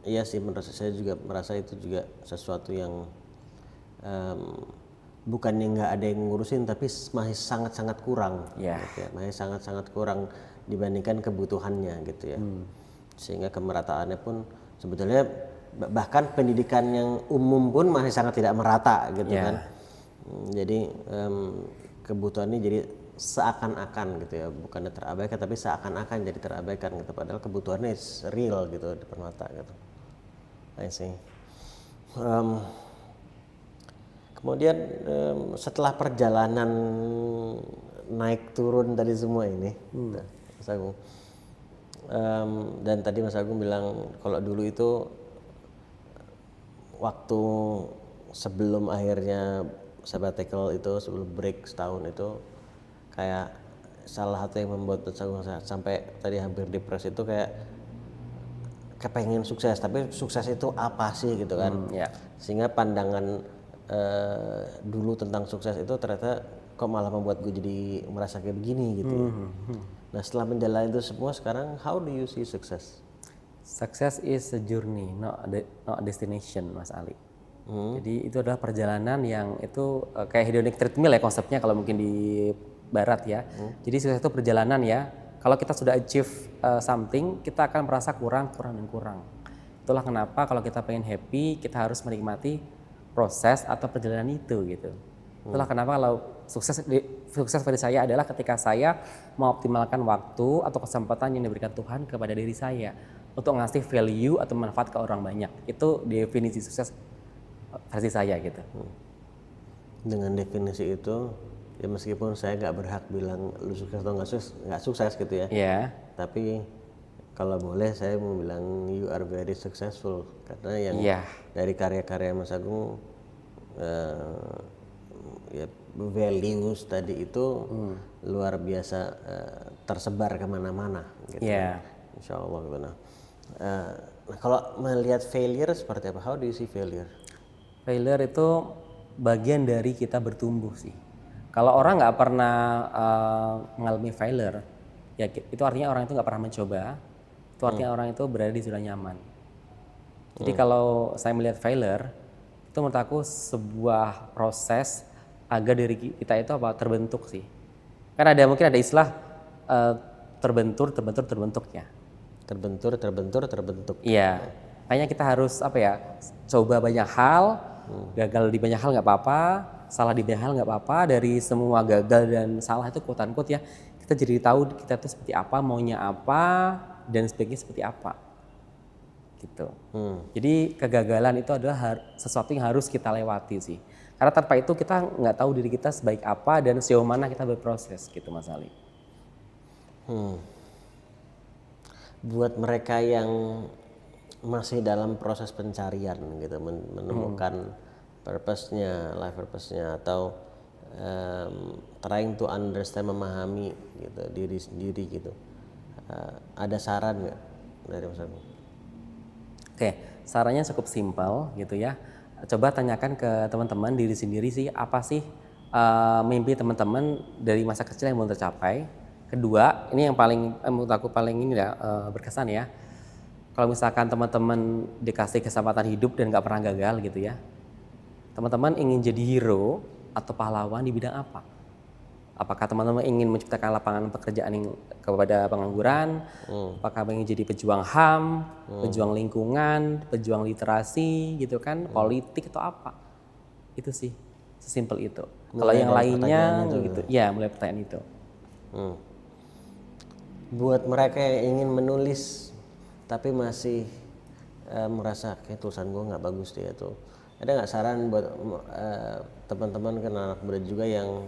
iya sih, menurut saya juga merasa itu juga sesuatu yang bukannya nggak ada yang ngurusin, tapi masih sangat-sangat kurang gitu ya. Masih sangat-sangat kurang dibandingkan kebutuhannya gitu ya. Sehingga kemerataannya pun sebetulnya bahkan pendidikan yang umum pun masih sangat tidak merata gitu kan. Jadi kebutuhannya jadi seakan-akan gitu ya, bukannya terabaikan tapi seakan-akan jadi terabaikan gitu, padahal kebutuhannya is real gitu di depan mata gitu. I see. Kemudian setelah perjalanan naik turun tadi semua ini, Mas Agung, dan tadi Mas Agung bilang kalau dulu itu waktu sebelum akhirnya sabbatical itu, sebelum break setahun itu, kayak salah satu yang membuat Mas Agung sampai tadi hampir depresi itu kayak kepengen sukses, tapi sukses itu apa sih gitu kan. Sehingga pandangan dulu tentang sukses itu ternyata kok malah membuat gue jadi merasa kayak begini gitu. Nah setelah menjalani itu semua sekarang, how do you see success? Success is a journey, not a destination, Mas Ali. Jadi itu adalah perjalanan yang itu kayak hedonic treadmill ya konsepnya kalau mungkin di barat ya. Jadi sukses itu perjalanan ya. Kalau kita sudah achieve something, kita akan merasa kurang. Itulah kenapa kalau kita pengen happy, kita harus menikmati proses atau perjalanan itu gitu. Itulah kenapa kalau sukses bagi saya adalah ketika saya mengoptimalkan waktu atau kesempatan yang diberikan Tuhan kepada diri saya untuk ngasih value atau manfaat ke orang banyak. Itu definisi sukses versi saya gitu. Dengan definisi itu, ya meskipun saya nggak berhak bilang lu sukses atau nggak sukses gitu ya. Iya. Tapi kalau boleh saya mau bilang you are very successful karena yang dari karya-karya Mas Agung ya values tadi itu luar biasa tersebar kemana-mana gitu. Insya Allah gitu. Nah, kalau melihat failure seperti apa? How do you see failure? Failure itu bagian dari kita bertumbuh sih. Kalau orang nggak pernah mengalami failure, ya itu artinya orang itu nggak pernah mencoba. Itu artinya orang itu berada di zona nyaman. Jadi kalau saya melihat failure, itu menurut aku sebuah proses agar diri kita itu terbentuk sih. Kan mungkin ada istilah terbentur ya. Terbentuk. Iya. Makanya kita harus coba banyak hal, gagal di banyak hal nggak apa-apa, salah di banyak hal nggak apa-apa. Dari semua gagal dan salah itu quote-unquote ya, kita jadi tahu kita tuh seperti apa, maunya apa, dan sebaiknya seperti apa. Gitu. Jadi kegagalan itu adalah sesuatu yang harus kita lewati sih. Karena tanpa itu kita nggak tahu diri kita sebaik apa dan sejauh mana kita berproses gitu Mas Ali. Buat mereka yang masih dalam proses pencarian gitu, menemukan purpose-nya, life purpose-nya atau trying to understand, memahami gitu diri sendiri gitu. Ada saran nggak dari Mas Agung? Oke, sarannya cukup simpel gitu ya. Coba tanyakan ke teman-teman diri sendiri sih, apa sih mimpi teman-teman dari masa kecil yang belum tercapai. Kedua, ini yang paling menurut aku paling berkesan ya. Kalau misalkan teman-teman dikasih kesempatan hidup dan gak pernah gagal gitu ya, teman-teman ingin jadi hero atau pahlawan di bidang apa? Apakah teman-teman ingin menciptakan lapangan pekerjaan yang kepada pengangguran? Apakah ingin jadi pejuang HAM, pejuang lingkungan, pejuang literasi gitu kan, politik atau apa? Itu sih, sesimpel itu. Kalau yang lainnya gitu, ya mulai pertanyaan itu. Buat mereka yang ingin menulis tapi masih merasa kayak tulisan gue nggak bagus deh itu, ada nggak saran buat teman-teman kan anak muda juga yang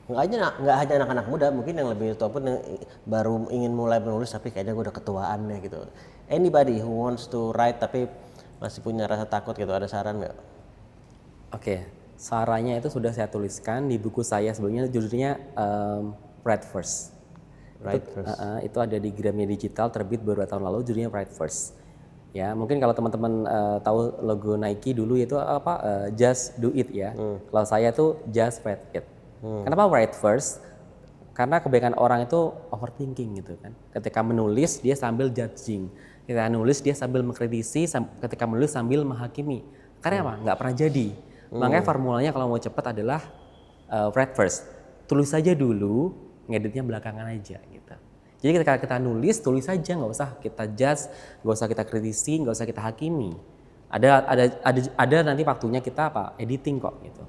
nggak hanya anak-anak muda, mungkin yang lebih tua pun yang baru ingin mulai menulis tapi kayaknya gue udah ketuaan ya gitu. Anybody who wants to write tapi masih punya rasa takut gitu, ada saran nggak? Oke, sarannya itu sudah saya tuliskan di buku saya sebelumnya, judulnya Write First. Itu ada di Gramedia Digital, terbit beberapa tahun lalu, judulnya Write First. Ya, mungkin kalau teman-teman tahu logo Nike dulu itu just do it ya. Kalau saya tuh just write it. Kenapa write first? Karena kebanyakan orang itu overthinking gitu kan. Ketika menulis dia sambil judging, ketika nulis dia sambil mengkritisi, ketika menulis sambil menghakimi. Karena apa? Nggak pernah jadi. Makanya formulanya kalau mau cepat adalah write first. Tulis saja dulu, ngeditnya belakangan aja gitu. Jadi ketika kita nulis, tulis saja, nggak usah kita judge, nggak usah kita kritisi, nggak usah kita hakimi. Ada nanti waktunya kita editing kok gitu.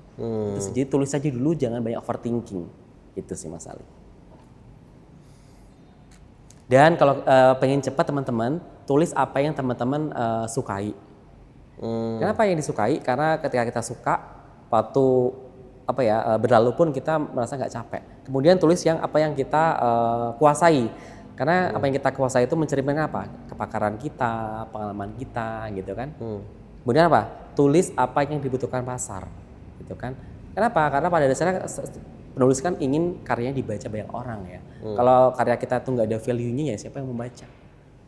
Jadi tulis saja dulu, jangan banyak overthinking. Itu sih Mas Ali. Dan kalau pengen cepat teman-teman, tulis apa yang teman-teman sukai. Kenapa yang disukai? Karena ketika kita suka, waktu berlalu pun kita merasa nggak capek. Kemudian tulis apa yang kita kuasai. Karena apa yang kita kuasai itu mencerminkan apa? Kepakaran kita, pengalaman kita, gitu kan. Kemudian apa? Tulis apa yang dibutuhkan pasar, gitu kan. Kenapa? Karena pada dasarnya penulis kan ingin karyanya dibaca banyak orang ya. Kalau karya kita tuh nggak ada value-nya ya siapa yang membaca?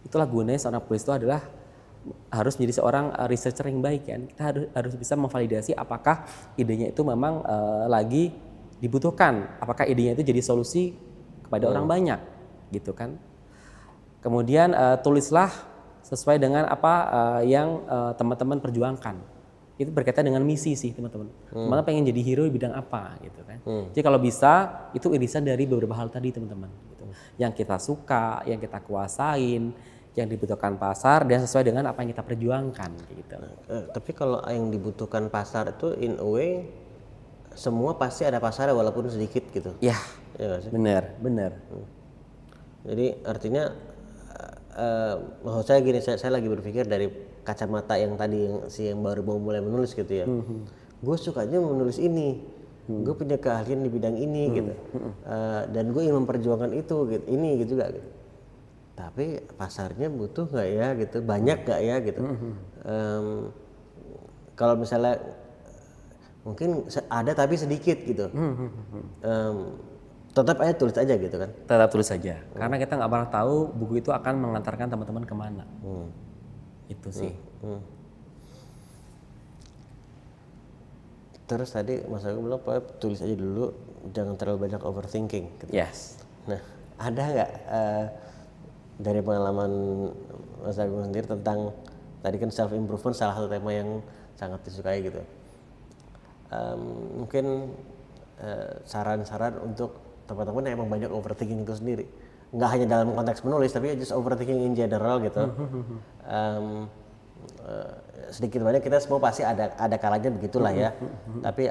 Itulah gunanya seorang penulis itu adalah harus menjadi seorang researcher yang baik kan. Kita harus bisa memvalidasi apakah idenya itu memang lagi dibutuhkan, apakah idenya itu jadi solusi kepada orang banyak gitu kan. Kemudian tulislah sesuai dengan apa yang teman-teman perjuangkan. Itu berkaitan dengan misi sih teman-teman. Teman-teman pengen jadi hero di bidang apa gitu kan. Jadi kalau bisa itu irisan dari beberapa hal tadi teman-teman. Gitu. Yang kita suka, yang kita kuasain, yang dibutuhkan pasar dan sesuai dengan apa yang kita perjuangkan gitu. Tapi kalau yang dibutuhkan pasar itu in a way semua pasti ada pasarnya walaupun sedikit gitu. Ya, Iya nggak sih? benar. Jadi artinya maksud saya gini, saya lagi berpikir dari kacamata yang tadi yang baru mau mulai menulis gitu ya. Gue sukanya menulis ini, gue punya keahlian di bidang ini gitu, dan gue ingin memperjuangkan itu gitu, ini gitu juga gitu. Tapi pasarnya butuh nggak ya gitu, banyak nggak ya gitu. Kalau misalnya mungkin ada tapi sedikit gitu, tetap aja tulis aja gitu kan. Tetap tulis saja, karena kita nggak pernah tahu buku itu akan mengantarkan teman-teman kemana. Itu sih. Terus tadi Mas Agung bilang tulis aja dulu, jangan terlalu banyak overthinking gitu. Yes. Nah, ada nggak dari pengalaman Mas Agung sendiri tentang tadi kan self improvement salah satu tema yang sangat disukai gitu. Mungkin saran-saran untuk teman-teman yang emang banyak overthinking itu sendiri, nggak hanya dalam konteks menulis tapi just overthinking in general gitu. Sedikit banyak kita semua pasti ada kalanya begitulah ya. Tapi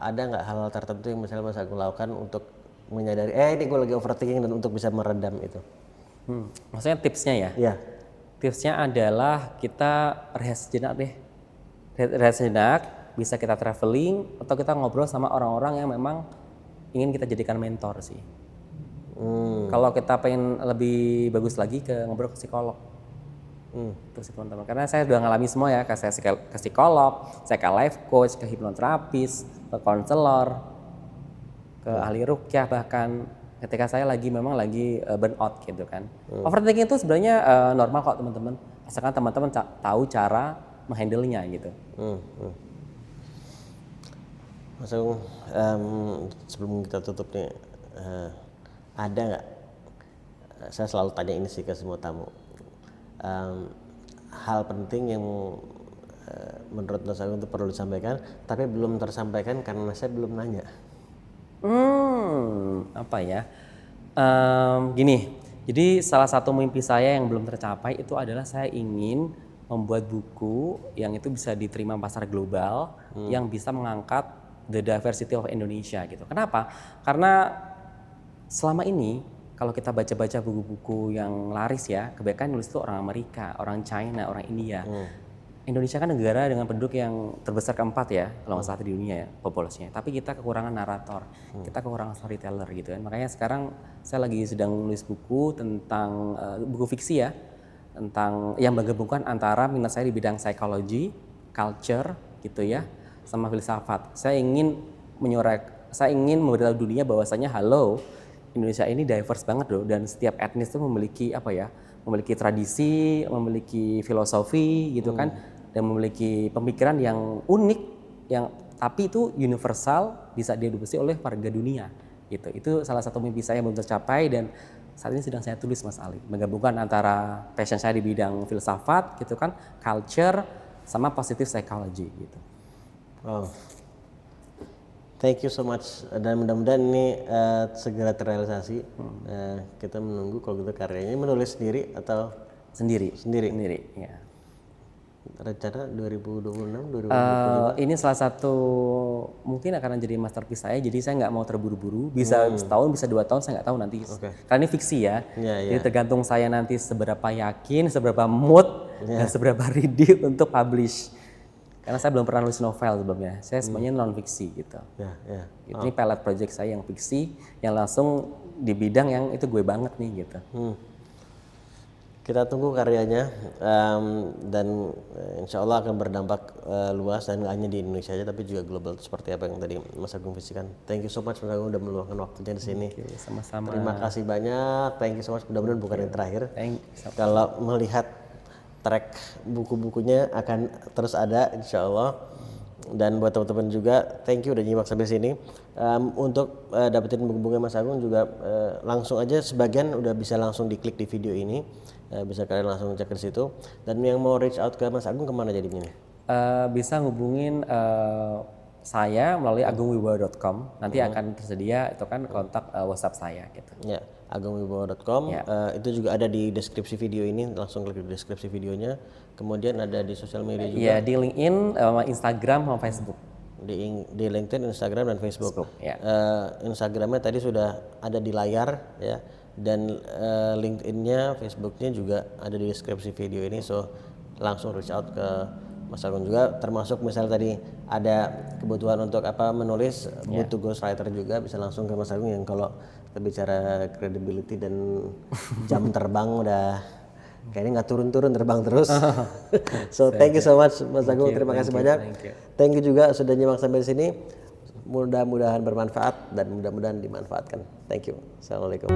ada nggak hal tertentu yang misalnya Mas Agung lakukan untuk menyadari ini gue lagi overthinking dan untuk bisa meredam itu? Maksudnya tipsnya ya? Iya. Tipsnya adalah kita rehat sejenak deh. Rehat sejenak, bisa kita traveling atau kita ngobrol sama orang-orang yang memang ingin kita jadikan mentor sih. Kalau kita pengen lebih bagus lagi ngobrol ke psikolog. Itu sih teman-teman. Karena saya sudah ngalami semua ya, saya ke psikolog, saya ke life coach, ke hipnoterapis, ke konselor, ke ahli ruqyah bahkan ketika saya memang lagi burnout gitu kan. Overthinking itu sebenarnya normal kok teman-teman. Asalkan teman-teman tahu cara menghandle-nya gitu. Mas Agung, sebelum kita tutup nih, ada nggak? Saya selalu tanya ini sih ke semua tamu. Hal penting yang menurut Mas Agung itu perlu disampaikan, tapi belum tersampaikan karena saya belum nanya. Apa ya? Gini, jadi salah satu mimpi saya yang belum tercapai itu adalah saya ingin membuat buku yang itu bisa diterima pasar global, yang bisa mengangkat the diversity of Indonesia gitu. Kenapa? Karena selama ini kalau kita baca-baca buku-buku yang laris ya, kebanyakan nulis itu orang Amerika, orang China, orang India. Indonesia kan negara dengan penduduk yang terbesar keempat ya, kalau nggak salah di dunia ya populasinya. Tapi kita kekurangan narator, kita kekurangan storyteller gitu kan. Makanya sekarang saya lagi sedang nulis buku tentang buku fiksi ya, tentang yang menggabungkan antara minat saya di bidang psikologi, culture gitu ya, sama filsafat. Saya ingin memberitahu dunia bahwasanya halo, Indonesia ini diverse banget loh, dan setiap etnis itu memiliki memiliki tradisi, memiliki filosofi gitu kan, dan memiliki pemikiran yang unik, yang tapi itu universal, bisa diadopsi oleh warga dunia gitu. Itu salah satu mimpi saya yang belum tercapai dan saat ini sedang saya tulis Mas Ali, menggabungkan antara passion saya di bidang filsafat gitu kan, culture sama positive psychology gitu. Wow. Thank you so much, dan mudah-mudahan ini segera terrealisasi. Kita menunggu kalau gitu karyanya. Menulis sendiri atau Sendiri ya. Rencana 2026, 2025? Ini salah satu mungkin akan jadi masterpiece saya, jadi saya nggak mau terburu-buru, bisa setahun, bisa 2 tahun, saya nggak tahu nanti. Karena ini fiksi ya, jadi tergantung saya nanti seberapa yakin, seberapa mood, dan seberapa ready untuk publish. Karena saya belum pernah nulis novel sebelumnya, saya semuanya non-fiksi gitu. Ini pilot project saya yang fiksi, yang langsung di bidang yang itu gue banget nih gitu. Kita tunggu karyanya, dan insya Allah akan berdampak luas, dan nggak hanya di Indonesia aja tapi juga global, seperti apa yang tadi Mas Agung visikan. Thank you so much Mas Agung udah meluangkan waktunya di sini. Sama-sama. Terima kasih banyak. Thank you so much. Mudah-mudahan bukan yang terakhir. Kalau melihat track buku-bukunya akan terus ada insya Allah. Dan buat teman-teman juga, thank you udah nyimak sampai sini. Untuk dapetin buku-buku Mas Agung juga langsung aja, sebagian udah bisa langsung diklik di video ini, bisa kalian langsung cek ke situ. Dan yang mau reach out ke Mas Agung kemana jadinya nih? Bisa ngubungin saya melalui agungwibawa.com. Nanti akan tersedia itu kan kontak WhatsApp saya gitu. Ya, agungwibawa.com. Itu juga ada di deskripsi video ini, langsung klik di deskripsi videonya. Kemudian ada di sosial media juga. Iya, di LinkedIn, Instagram, sama Facebook. Di LinkedIn, Instagram, dan Facebook. Ya. Instagramnya tadi sudah ada di layar ya, dan LinkedIn-nya, Facebook-nya juga ada di deskripsi video ini. So langsung reach out ke Mas Agung juga, termasuk misalnya tadi ada kebutuhan untuk menulis, butuh ghostwriter juga, bisa langsung ke Mas Agung. Yang kalau kita bicara credibility dan jam terbang udah kayaknya nggak turun-turun, terbang terus. So thank you so much Mas Agung, terima kasih banyak. Thank you juga sudah nyimak sampai sini. Mudah-mudahan bermanfaat dan mudah-mudahan dimanfaatkan. Thank you. Assalamualaikum.